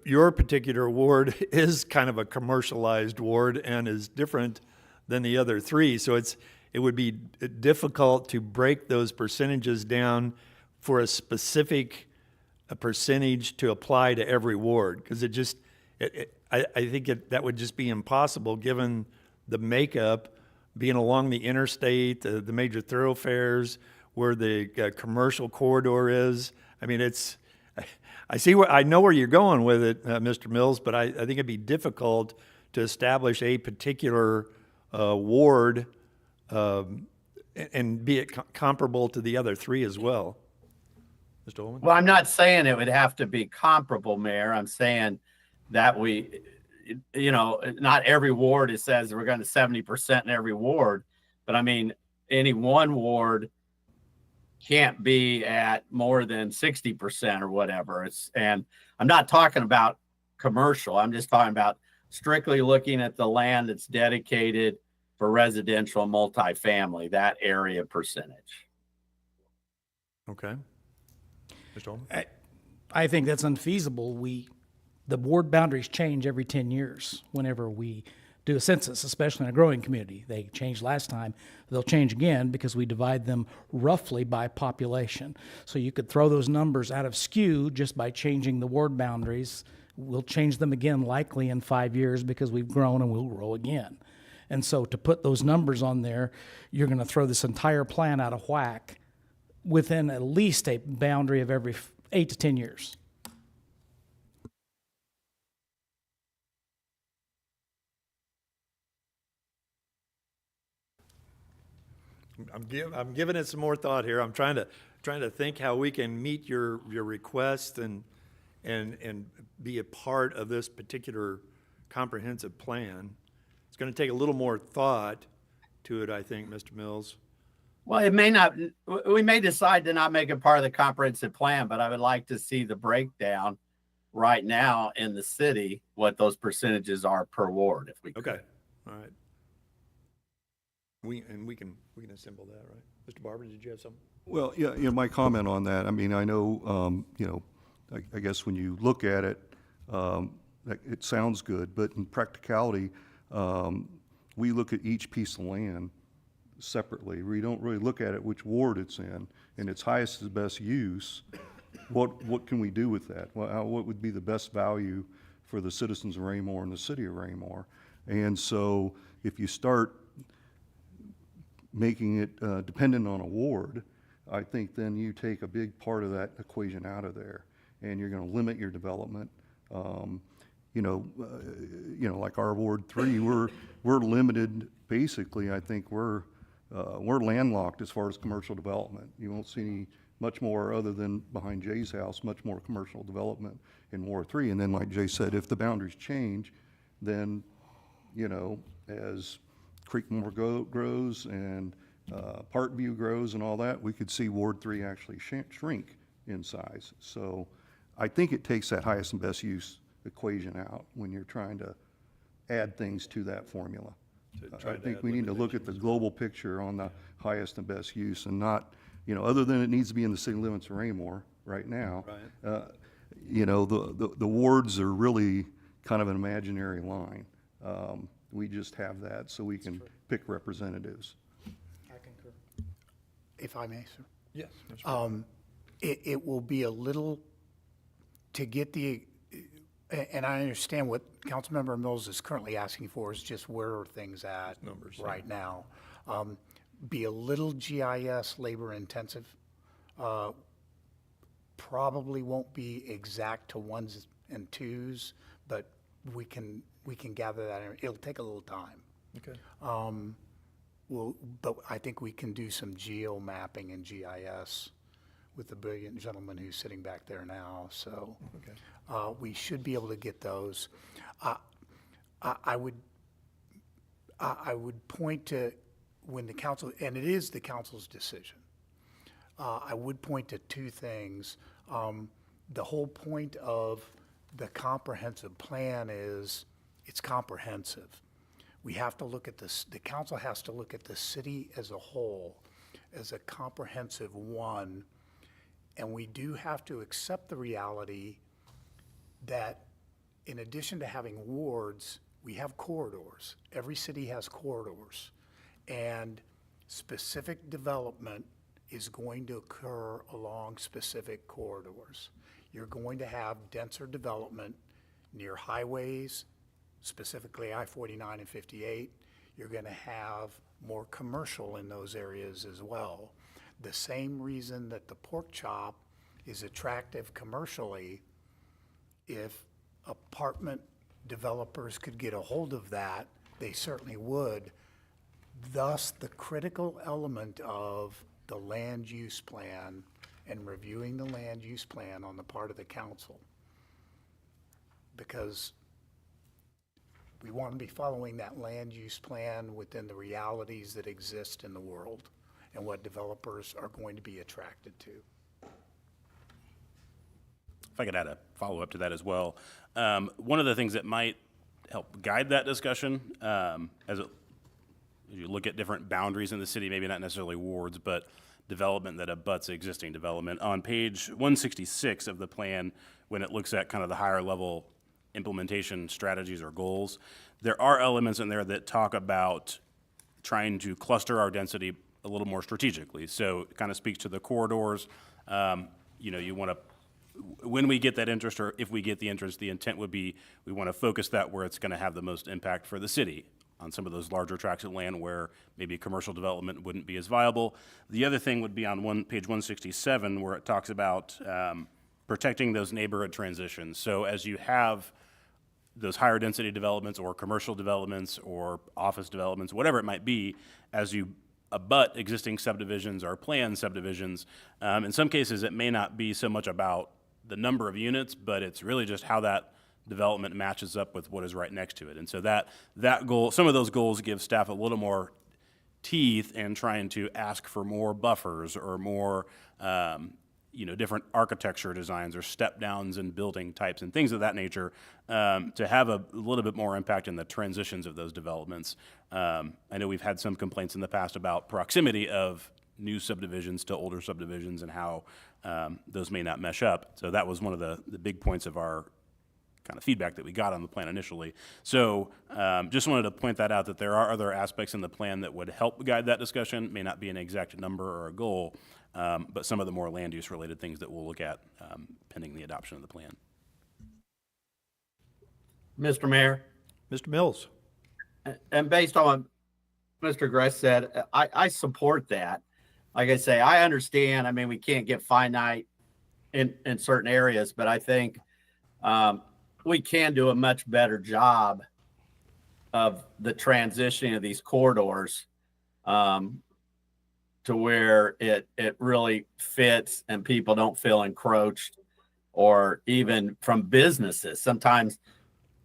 Speaker 2: your particular ward is kind of a commercialized ward and is different than the other three. So it would be difficult to break those percentages down for a specific percentage to apply to every ward, because I think that would just be impossible given the makeup, being along the interstate, the major thoroughfares, where the commercial corridor is. I mean, I know where you're going with it, Mr. Mills, but I think it'd be difficult to establish a particular ward and be it comparable to the other three as well. Mr. Ullman?
Speaker 12: Well, I'm not saying it would have to be comparable, Mayor. I'm saying that not every ward, it says we're going to 70% in every ward, but I mean, any one ward can't be at more than 60% or whatever. And I'm not talking about commercial. I'm just talking about strictly looking at the land that's dedicated for residential multifamily, that area percentage.
Speaker 2: Okay. Mr. Ullman?
Speaker 1: I think that's unfeasible. The ward boundaries change every 10 years whenever we do a census, especially in a growing community. They changed last time. They'll change again because we divide them roughly by population. So you could throw those numbers out of skew just by changing the ward boundaries. We'll change them again likely in 5 years because we've grown and we'll grow again. And so to put those numbers on there, you're going to throw this entire plan out of whack within at least a boundary of every 8 to 10 years.
Speaker 2: I'm giving it some more thought here. I'm trying to think how we can meet your request and be a part of this particular comprehensive plan. It's going to take a little more thought to it, I think, Mr. Mills.
Speaker 12: Well, we may decide to not make it part of the comprehensive plan, but I would like to see the breakdown right now in the city, what those percentages are per ward, if we could.
Speaker 2: Okay, all right. We can assemble that, right? Mr. Barber, did you have something?
Speaker 13: Well, yeah, my comment on that, I mean, I know, I guess when you look at it, it sounds good, but in practicality, we look at each piece of land separately. We don't really look at it which ward it's in, and its highest and best use. What can we do with that? What would be the best value for the citizens of Raymore and the city of Raymore? And so if you start making it dependent on a ward, I think then you take a big part of that equation out of there, and you're going to limit your development. Like our Ward 3, we're limited. Basically, I think we're landlocked as far as commercial development. You won't see much more other than behind Jay's house, much more commercial development in Ward 3. And then, like Jay said, if the boundaries change, then as Creekmore grows and Parkview grows and all that, we could see Ward 3 actually shrink in size. So I think it takes that highest and best use equation out when you're trying to add things to that formula. I think we need to look at the global picture on the highest and best use, and not, other than it needs to be in the city limits of Raymore right now. Right. The wards are really kind of an imaginary line. We just have that so we can pick representatives.
Speaker 1: I concur.
Speaker 3: If I may, sir.
Speaker 2: Yes.
Speaker 3: It will be a little, to get the, and I understand what Councilmember Mills is currently asking for is just where are things at
Speaker 2: Numbers,
Speaker 3: right now. Be a little GIS labor intensive. Probably won't be exact to ones and twos, but we can gather that. It'll take a little time.
Speaker 2: Okay.
Speaker 3: but I think we can do some geo mapping and GIS with the brilliant gentleman who's sitting back there now. So we should be able to get those. I would point to when the council, and it is the council's decision. I would point to two things. The whole point of the comprehensive plan is it's comprehensive. We have to look at this, the council has to look at the city as a whole, as a comprehensive one. And we do have to accept the reality that in addition to having wards, we have corridors. Every city has corridors. And specific development is going to occur along specific corridors. You're going to have denser development near highways, specifically I-49 and 58. You're going to have more commercial in those areas as well. The same reason that the pork chop is attractive commercially, if apartment developers could get a hold of that, they certainly would. Thus, the critical element of the land use plan and reviewing the land use plan on the part of the council. Because we want to be following that land use plan within the realities that exist in the world and what developers are going to be attracted to.
Speaker 4: If I could add a follow-up to that as well. One of the things that might help guide that discussion as you look at different boundaries in the city, maybe not necessarily wards, but development that abuts existing development. On page 166 of the plan, when it looks at kind of the higher level implementation strategies or goals, there are elements in there that talk about trying to cluster our density a little more strategically. So it kind of speaks to the corridors. You want to, when we get that interest, or if we get the interest, the intent would be we want to focus that where it's going to have the most impact for the city, on some of those larger tracts of land where maybe commercial development wouldn't be as viable. The other thing would be on page 167, where it talks about protecting those neighborhood transitions. So as you have those higher density developments or commercial developments or office developments, whatever it might be, as you abut existing subdivisions or planned subdivisions, in some cases it may not be so much about the number of units, but it's really just how that development matches up with what is right next to it. And so that goal, some of those goals give staff a little more teeth in trying to ask for more buffers or more, different architecture designs or step downs in building types and things of that nature, to have a little bit more impact in the transitions of those developments. I know we've had some complaints in the past about proximity of new subdivisions to older subdivisions and how those may not mesh up. So that was one of the big points of our kind of feedback that we got on the plan initially. So just wanted to point that out, that there are other aspects in the plan that would help guide that discussion. May not be an exact number or a goal, but some of the more land use related things that we'll look at pending the adoption of the plan.
Speaker 12: Mr. Mayor,
Speaker 2: Mr. Mills.
Speaker 12: and based on what Mr. Gress said, I support that. Like I say, I understand. I mean, we can't get finite in certain areas, but I think we can do a much better job of the transitioning of these corridors to where it really fits and people don't feel encroached, or even from businesses. Sometimes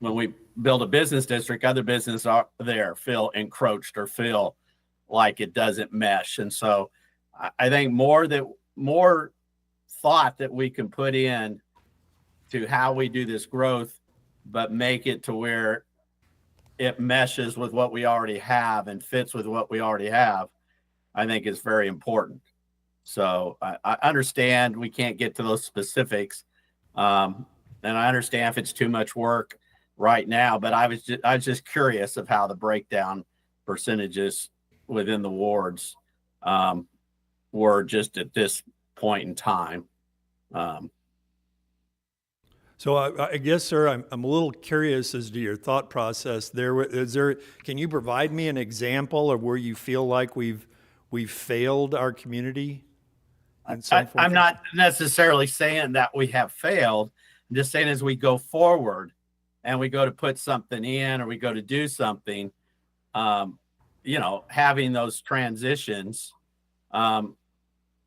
Speaker 12: when we build a business district, other businesses are there feel encroached or feel like it doesn't mesh. And so I think more thought that we can put in to how we do this growth, but make it to where it meshes with what we already have and fits with what we already have, I think is very important. So I understand we can't get to those specifics. And I understand if it's too much work right now, but I was just curious of how the breakdown percentages within the wards were just at this point in time.
Speaker 2: So I guess, sir, I'm a little curious as to your thought process there. Can you provide me an example of where you feel like we've failed our community?
Speaker 12: I'm not necessarily saying that we have failed. I'm just saying as we go forward and we go to put something in or we go to do something, having those transitions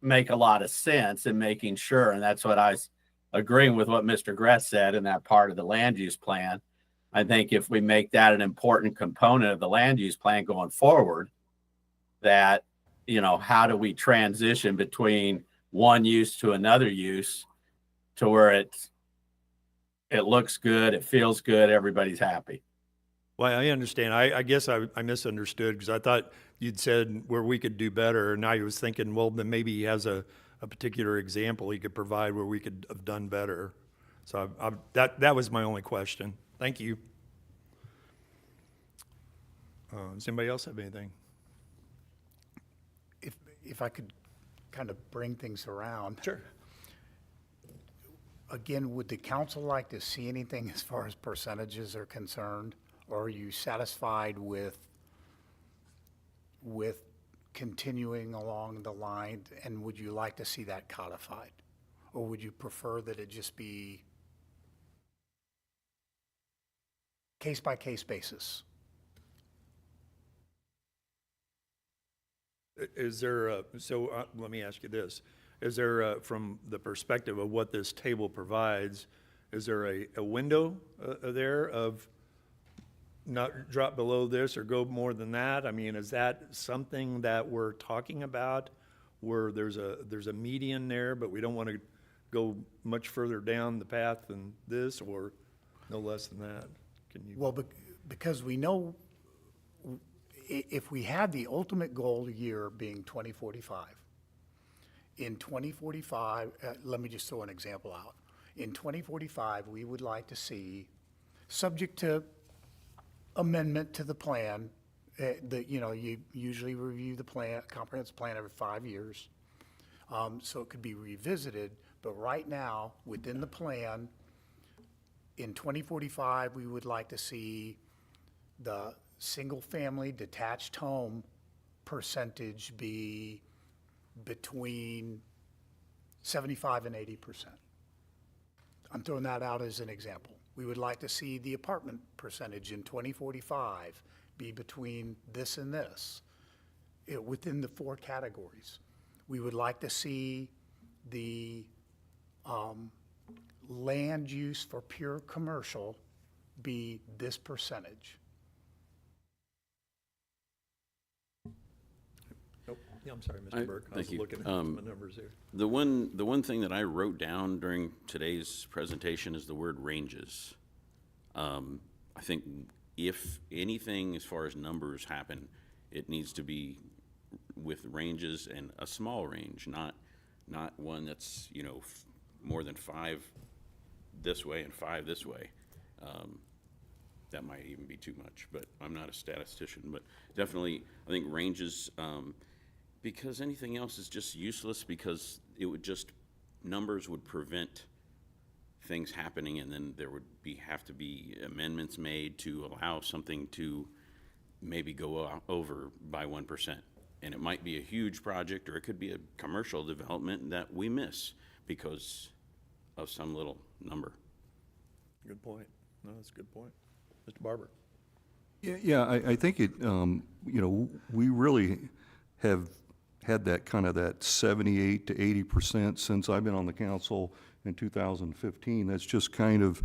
Speaker 12: make a lot of sense and making sure. And that's what I was agreeing with what Mr. Gress said in that part of the land use plan. I think if we make that an important component of the land use plan going forward, that, how do we transition between one use to another use to where it looks good, it feels good, everybody's happy.
Speaker 2: Well, I understand. I guess I misunderstood because I thought you'd said where we could do better. And I was thinking, well, then maybe he has a particular example he could provide where we could have done better. So that was my only question. Thank you. Does anybody else have anything?
Speaker 3: If I could kind of bring things around.
Speaker 2: Sure.
Speaker 3: Again, would the council like to see anything as far as percentages are concerned? Or are you satisfied with continuing along the line, and would you like to see that codified? Or would you prefer that it just be case-by-case basis?
Speaker 2: Is there let me ask you this. Is there, from the perspective of what this table provides, is there a window there of not drop below this or go more than that? I mean, is that something that we're talking about where there's a median there, but we don't want to go much further down the path than this, or no less than that? Can you?
Speaker 3: Well, because we know if we had the ultimate goal year being 2045, in 2045, let me just throw an example out. In 2045, we would like to see, subject to amendment to the plan, you usually review the plan, comprehensive plan every 5 years. So it could be revisited, but right now, within the plan, in 2045, we would like to see the single-family detached home percentage be between 75 and 80%. I'm throwing that out as an example. We would like to see the apartment percentage in 2045 be between this and this, within the 4 categories. We would like to see the land use for pure commercial be this percentage.
Speaker 2: Yeah, I'm sorry, Mr. Burke. I was looking at some numbers here.
Speaker 10: The one thing that I wrote down during today's presentation is the word ranges. I think if anything as far as numbers happen, it needs to be with ranges, and a small range, not one that's more than 5 this way and 5 this way. That might even be too much, but I'm not a statistician. But definitely, I think ranges. Because anything else is just useless, because it would just, numbers would prevent things happening, and then there would have to be amendments made to allow something to maybe go over by 1%. And it might be a huge project, or it could be a commercial development that we miss because of some little number.
Speaker 2: Good point. No, that's a good point. Mr. Barber.
Speaker 13: Yeah, I think it, we really have had that kind of that 78 to 80% since I've been on the council in 2015. That's just kind of,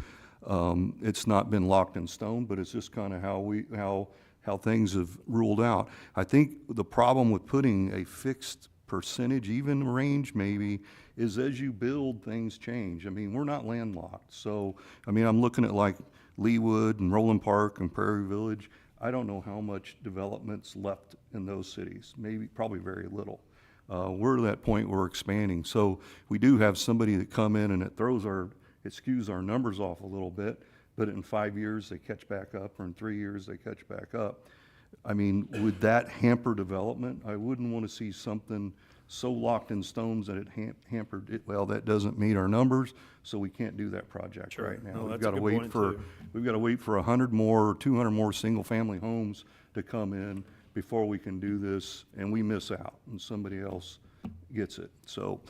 Speaker 13: it's not been locked in stone, but it's just kind of how things have ruled out. I think the problem with putting a fixed percentage, even range maybe, is as you build, things change. I mean, we're not landlocked. So, I mean, I'm looking at like Leawood and Roland Park and Prairie Village. I don't know how much development's left in those cities, probably very little. We're at that point where we're expanding. So we do have somebody that come in and it skews our numbers off a little bit, but in 5 years they catch back up, or in 3 years they catch back up. I mean, would that hamper development? I wouldn't want to see something so locked in stones that it hampered it. Well, that doesn't meet our numbers, so we can't do that project right now.
Speaker 2: No,
Speaker 13: We've
Speaker 2: that's
Speaker 13: got
Speaker 2: a
Speaker 13: to
Speaker 2: good
Speaker 13: wait
Speaker 2: point,
Speaker 13: for
Speaker 2: too.
Speaker 13: we've got to wait for 100 more or 200 more single-family homes to come in before we can do this, and we miss out, and somebody else gets it. So,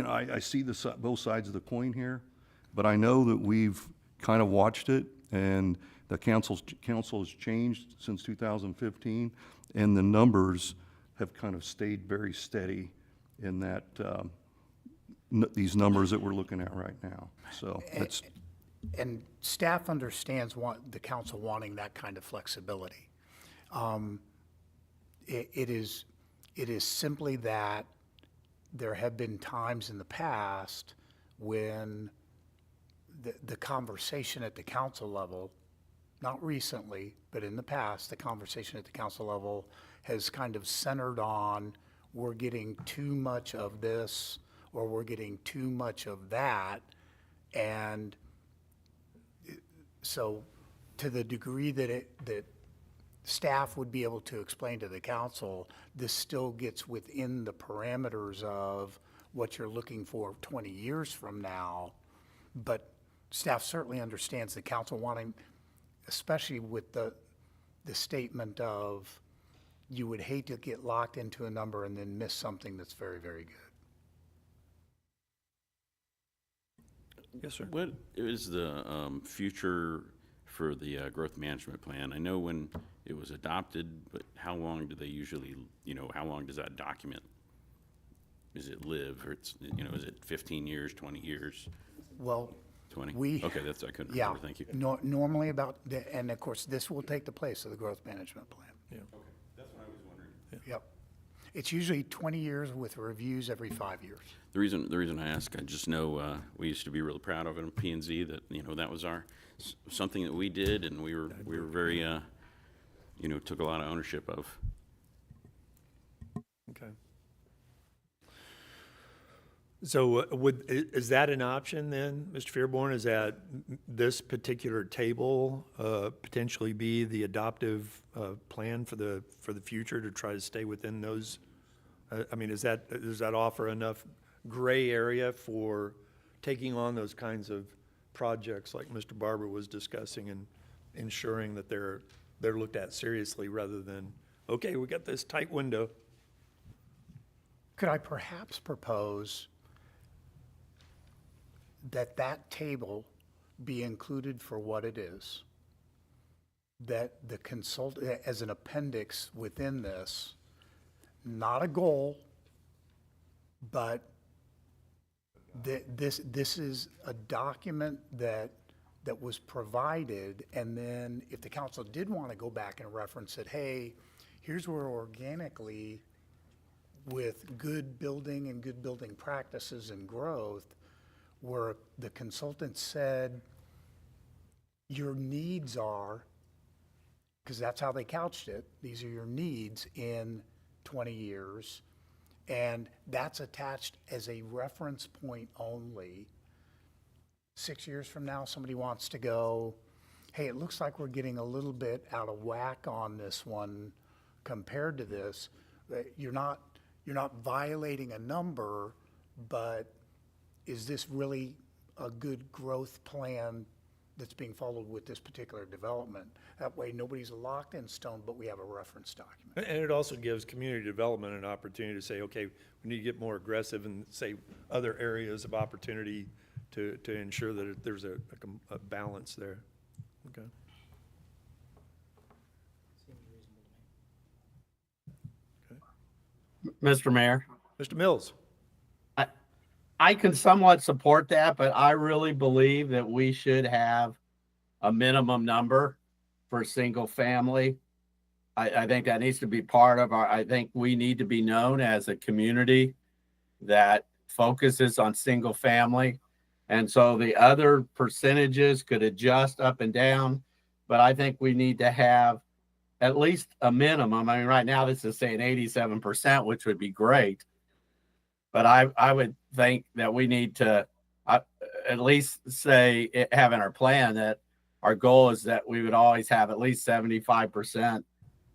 Speaker 13: I see both sides of the coin here, but I know that we've kind of watched it, and the council has changed since 2015, and the numbers have kind of stayed very steady in that, these numbers that we're looking at right now. So that's,
Speaker 3: And staff understands the council wanting that kind of flexibility. It is simply that there have been times in the past when the conversation at the council level, not recently, but in the past, the conversation at the council level has kind of centered on, we're getting too much of this, or we're getting too much of that. And so to the degree that staff would be able to explain to the council, this still gets within the parameters of what you're looking for 20 years from now. But staff certainly understands the council wanting, especially with the statement of, you would hate to get locked into a number and then miss something that's very, very good.
Speaker 2: Yes, sir.
Speaker 10: What is the future for the growth management plan? I know when it was adopted, but how long do they usually, how long does that document, is it live, or it's, is it 15 years, 20 years?
Speaker 3: Well,
Speaker 10: 20? Okay, I couldn't
Speaker 3: yeah,
Speaker 10: remember, thank you.
Speaker 3: normally and of course, this will take the place of the growth management plan.
Speaker 2: Yeah.
Speaker 10: Okay, that's what I was wondering.
Speaker 3: Yep. It's usually 20 years with reviews every 5 years.
Speaker 10: The reason I ask, I just know we used to be really proud of it in P&Z that that was our something that we did, and we were very took a lot of ownership of.
Speaker 2: Okay. So is that an option then, Mr. Fairborn? Is that this particular table potentially be the adoptive plan for the future to try to stay within those? I mean, does that offer enough gray area for taking on those kinds of projects like Mr. Barber was discussing, and ensuring that they're looked at seriously rather than, okay, we got this tight window?
Speaker 3: Could I perhaps propose that table be included for what it is? That the as an appendix within this, not a goal, but this is a document that was provided, and then if the council did want to go back and reference it, hey, here's where organically, with good building and good building practices and growth, where the consultant said your needs are, because that's how they couched it, these are your needs in 20 years, and that's attached as a reference point only. 6 years from now, somebody wants to go, hey, it looks like we're getting a little bit out of whack on this one compared to this. You're not violating a number, but is this really a good growth plan that's being followed with this particular development? That way, nobody's locked in stone, but we have a reference document.
Speaker 2: And it also gives community development an opportunity to say, okay, we need to get more aggressive and say other areas of opportunity to ensure that there's a balance there. Okay.
Speaker 12: Mr. Mayor,
Speaker 2: Mr. Mills.
Speaker 12: I can somewhat support that, but I really believe that we should have a minimum number for single family. I think that needs to be part of I think we need to be known as a community that focuses on single family. And so the other percentages could adjust up and down, but I think we need to have at least a minimum. I mean, right now this is saying 87%, which would be great. But I would think that we need to at least say, have in our plan that our goal is that we would always have at least 75%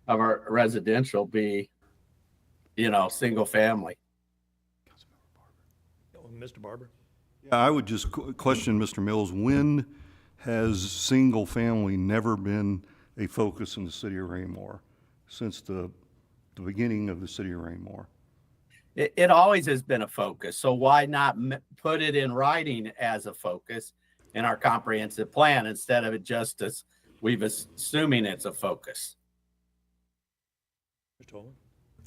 Speaker 12: of our residential be, single family.
Speaker 2: Mr. Barber.
Speaker 13: yeah, I would just question Mr. Mills, when has single family never been a focus in the city of Raymore? Since the beginning of the city of Raymore.
Speaker 12: It always has been a focus. So why not put it in writing as a focus in our comprehensive plan instead of it just as we've assuming it's a focus.
Speaker 2: Mr. Holman?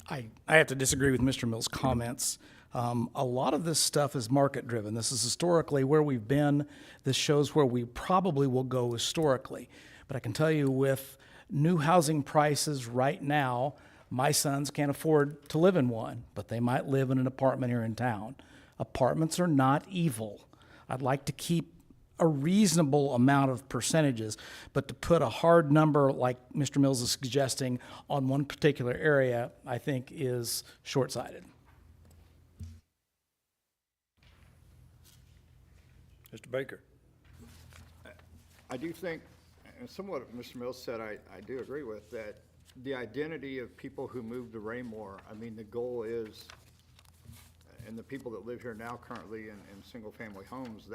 Speaker 1: I have to disagree with Mr. Mills' comments. A lot of this stuff is market driven. This is historically where we've been. This shows where we probably will go historically. But I can tell you with new housing prices right now, my sons can't afford to live in one, but they might live in an apartment here in town. Apartments are not evil. I'd like to keep a reasonable amount of percentages, but to put a hard number like Mr. Mills is suggesting on one particular area, I think is short-sighted.
Speaker 2: Mr. Baker?
Speaker 11: I do think, and somewhat what Mr. Mills said, I do agree with, that the identity of people who move to Raymore, I mean, the goal is, and the people that live here now currently in single-family homes,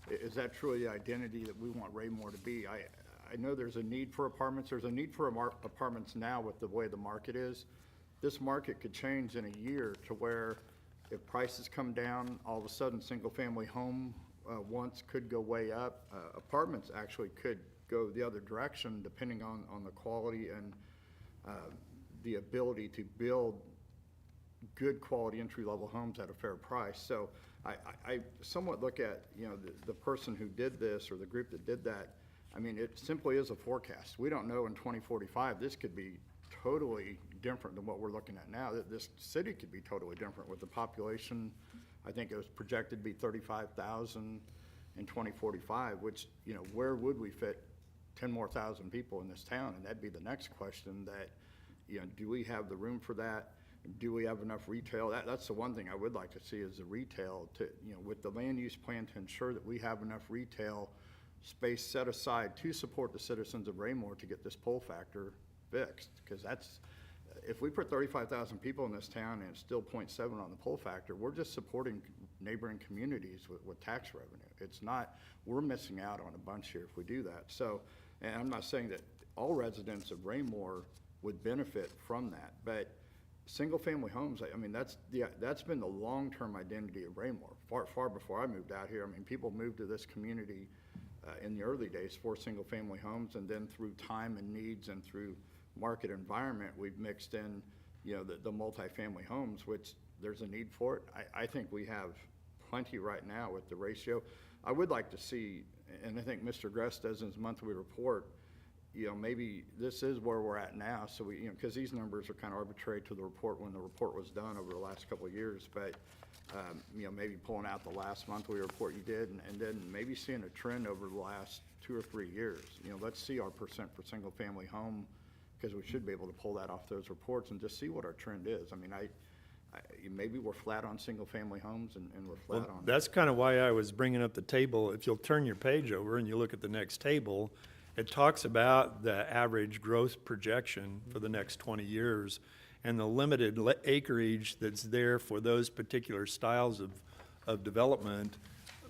Speaker 11: is that truly the identity that we want Raymore to be? I know there's a need for apartments. There's a need for apartments now with the way the market is. This market could change in a year to where if prices come down, all of a sudden single-family home wants could go way up. Apartments actually could go the other direction depending on the quality and the ability to build good quality entry-level homes at a fair price. So I somewhat look at, you know, the person who did this or the group that did that. I mean, it simply is a forecast. We don't know in 2045, this could be totally different than what we're looking at now. This city could be totally different with the population. I think it was projected to be 35,000 in 2045, which, you know, where would we fit 10 more thousand people in this town? And that'd be the next question that, you know, do we have the room for that? Do we have enough retail? That's the one thing I would like to see is the retail to, you know, with the land use plan to ensure that we have enough retail space set aside to support the citizens of Raymore to get this pull factor fixed. Because that's, if we put 35,000 people in this town and it's still 0.7 on the pull factor, we're just supporting neighboring communities with tax revenue. It's not, we're missing out on a bunch here if we do that. So, and I'm not saying that all residents of Raymore would benefit from that, but single-family homes, I mean, that's been the long-term identity of Raymore. Far before I moved out here, I mean, people moved to this community in the early days for single-family homes, and then through time and needs and through market environment, we've mixed in, you know, the multifamily homes, which there's a need for it. I think we have plenty right now with the ratio. I would like to see, and I think Mr. Gress does in his monthly report, you know, maybe this is where we're at now. So we, you know, because these numbers are kind of arbitrary to the report when the report was done over the last couple of years. But, you know, maybe pulling out the last monthly report you did and then maybe seeing a trend over the last 2 or 3 years. You know, let's see our percent for single family home, because we should be able to pull that off those reports and just see what our trend is. I mean, maybe we're flat on single family homes and we're flat on.
Speaker 2: That's kind of why I was bringing up the table. If you'll turn your page over and you look at the next table, it talks about the average growth projection for the next 20 years and the limited acreage that's there for those particular styles of development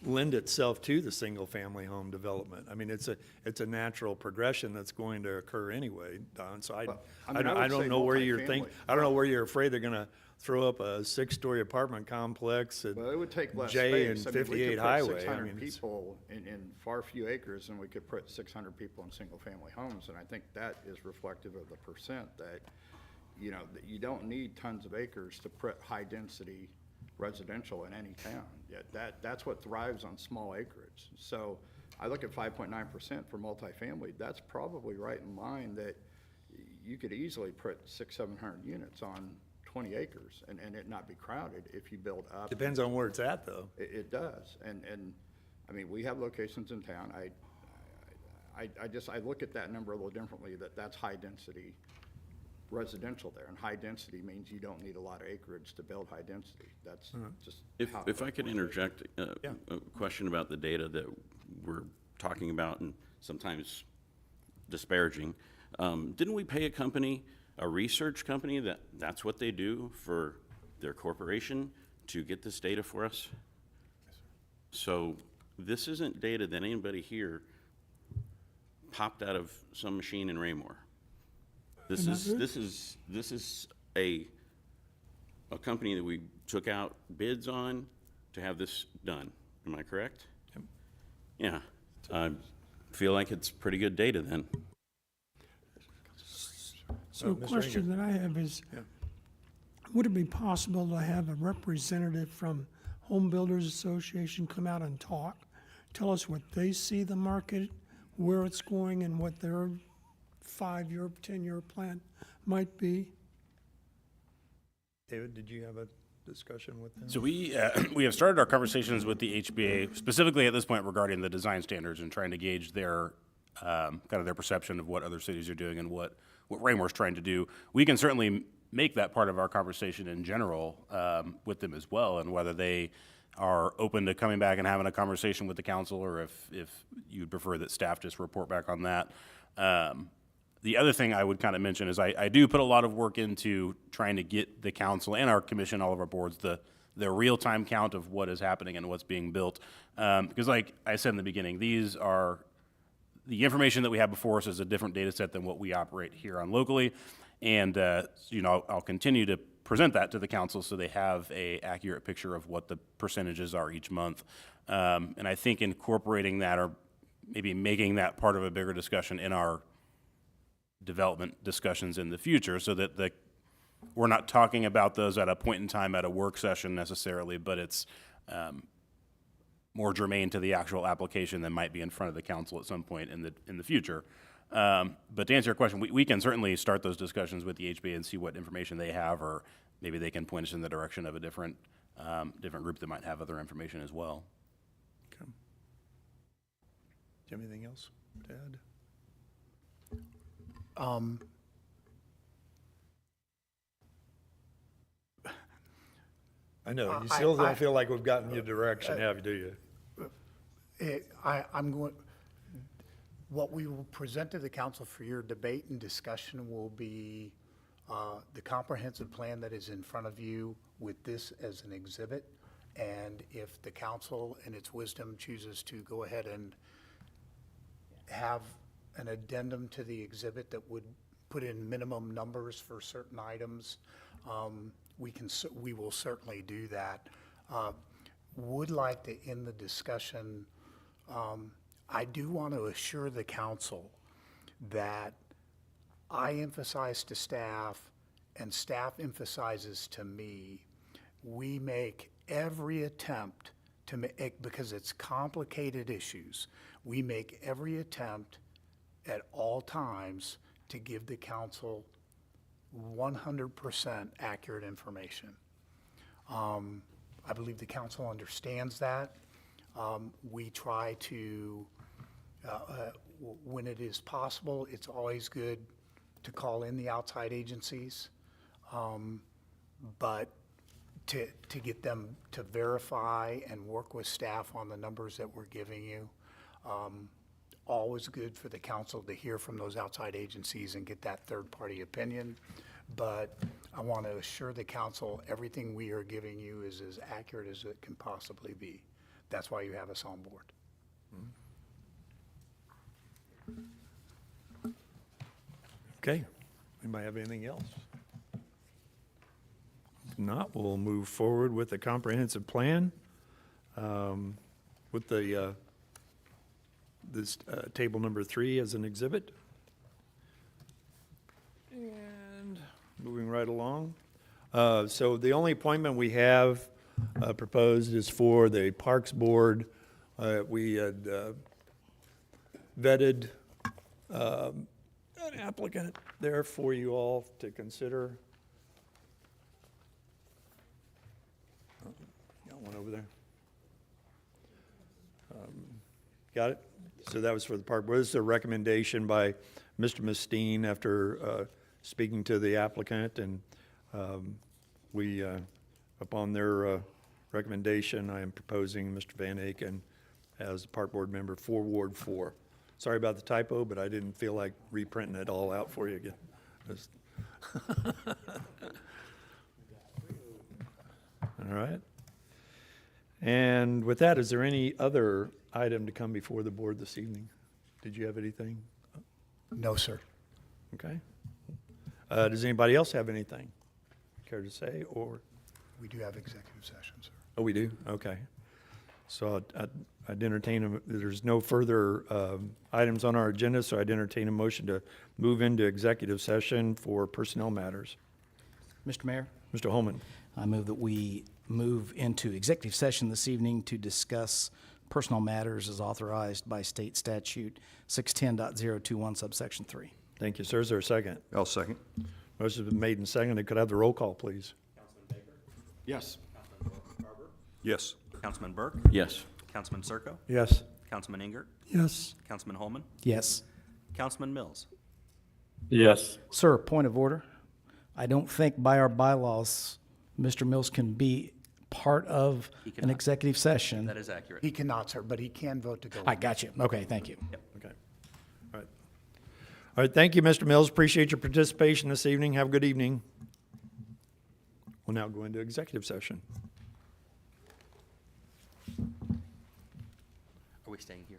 Speaker 2: lend itself to the single-family home development. I mean, it's a natural progression that's going to occur anyway, Don. So I don't know where you're I don't know where you're afraid they're going to throw up a 6-story apartment complex at
Speaker 11: Well, it would take less
Speaker 2: J and
Speaker 11: space. I mean, we
Speaker 2: 58
Speaker 11: could put
Speaker 2: Highway.
Speaker 11: 600 people in far few acres, and we could put 600 people in single-family homes, and I think that is reflective of the percent that, you know, that you don't need tons of acres to put high-density residential in any town. Yet that's what thrives on small acreage. So I look at 5.9% for multifamily. That's probably right in line that you could easily put 600-700 units on 20 acres and it not be crowded if you build up.
Speaker 2: Depends on where it's at, though.
Speaker 11: It does. And I mean, we have locations in town. I look at that number a little differently, that's high density residential there. And high density means you don't need a lot of acreage to build high density. That's just how
Speaker 10: If I could interject a question about the data that we're talking about and sometimes disparaging. Didn't we pay a research company that's what they do for their corporation to get this data for us? So this isn't data that anybody here popped out of some machine in Raymore. This is a company that we took out bids on to have this done. Am I correct? Yeah, I feel like it's pretty good data then.
Speaker 14: So the
Speaker 2: Mr.
Speaker 14: question that I have is, would it be possible to have a representative from Home Builders Association come out and talk? Tell us what they see the market, where it's going, and what their 5-year, 10-year plan might be?
Speaker 2: David, did you have a discussion with them?
Speaker 4: So we have started our conversations with the HBA specifically at this point regarding the design standards and trying to gauge their kind of their perception of what other cities are doing and what Raymore's trying to do. We can certainly make that part of our conversation in general with them as well, and whether they are open to coming back and having a conversation with the council, or if you'd prefer that staff just report back on that. The other thing I would kind of mention is I do put a lot of work into trying to get the council and our commission, all of our boards, the real-time count of what is happening and what's being built. Because like I said in the beginning, these are, the information that we have before us is a different data set than what we operate here on locally. And, you know, I'll continue to present that to the council so they have a accurate picture of what the percentages are each month. And I think incorporating that, or maybe making that part of a bigger discussion in our development discussions in the future, so that we're not talking about those at a point in time at a work session necessarily, but it's more germane to the actual application that might be in front of the council at some point in the future. But to answer your question, we can certainly start those discussions with the HBA and see what information they have, or maybe they can point us in the direction of a different group that might have other information as well.
Speaker 2: Okay. Do you have anything else to add? I know, you still don't feel like we've gotten you direction, do you?
Speaker 3: What we will present to the council for your debate and discussion will be the comprehensive plan that is in front of you with this as an exhibit. And if the council in its wisdom chooses to go ahead and have an addendum to the exhibit that would put in minimum numbers for certain items, we will certainly do that. Would like to end the discussion. I do want to assure the council that I emphasize to staff, and staff emphasizes to me, we make every attempt to make, because it's complicated issues, we make every attempt at all times to give the council 100% accurate information. I believe the council understands that. We try to, when it is possible, it's always good to call in the outside agencies, but to get them to verify and work with staff on the numbers that we're giving you. Always good for the council to hear from those outside agencies and get that third-party opinion. But I want to assure the council everything we are giving you is as accurate as it can possibly be. That's why you have us on board.
Speaker 2: Okay, anybody have anything else? If not, we'll move forward with the comprehensive plan, with the, this table number 3 as an exhibit. And moving right along. So the only appointment we have proposed is for the Parks Board. We had vetted an applicant there for you all to consider. Got one over there. Got it? So that was for the Park Board. This is a recommendation by Mr. Mustine after speaking to the applicant, and we, upon their recommendation, I am proposing Mr. Van Aken as the Park Board member for Ward 4. Sorry about the typo, but I didn't feel like reprinting it all out for you again. All right. And with that, is there any other item to come before the board this evening? Did you have anything?
Speaker 3: No, sir.
Speaker 2: Okay. Does anybody else have anything care to say, or?
Speaker 3: We do have executive session, sir.
Speaker 2: Oh, we do? Okay. So I'd entertain, there's no further items on our agenda, so I'd entertain a motion to move into executive session for personnel matters.
Speaker 1: Mr. Mayor,
Speaker 2: Mr. Holman,
Speaker 1: I move that we move into executive session this evening to discuss personal matters as authorized by state statute 610.021 subsection 3.
Speaker 2: thank you, sir. Is there a second?
Speaker 13: I'll second.
Speaker 2: Motion's been made and seconded. Could I have the roll call, please?
Speaker 11: Yes.
Speaker 13: Yes.
Speaker 15: Councilman Burke,
Speaker 10: Yes.
Speaker 15: Councilman Circo,
Speaker 2: Yes.
Speaker 15: Councilman Ingert,
Speaker 14: Yes.
Speaker 15: Councilman Holman,
Speaker 1: Yes.
Speaker 15: Councilman Mills.
Speaker 12: Yes.
Speaker 1: Sir, point of order. I don't think by our bylaws, Mr. Mills can be part of
Speaker 15: He
Speaker 1: an
Speaker 15: cannot.
Speaker 1: executive session.
Speaker 15: That is accurate.
Speaker 3: He cannot, sir, but he can vote to go.
Speaker 1: I got you. Okay, thank you.
Speaker 2: Okay. All right. All right, thank you, Mr. Mills. Appreciate your participation this evening. Have a good evening. We'll now go into executive session.
Speaker 15: Are we staying here?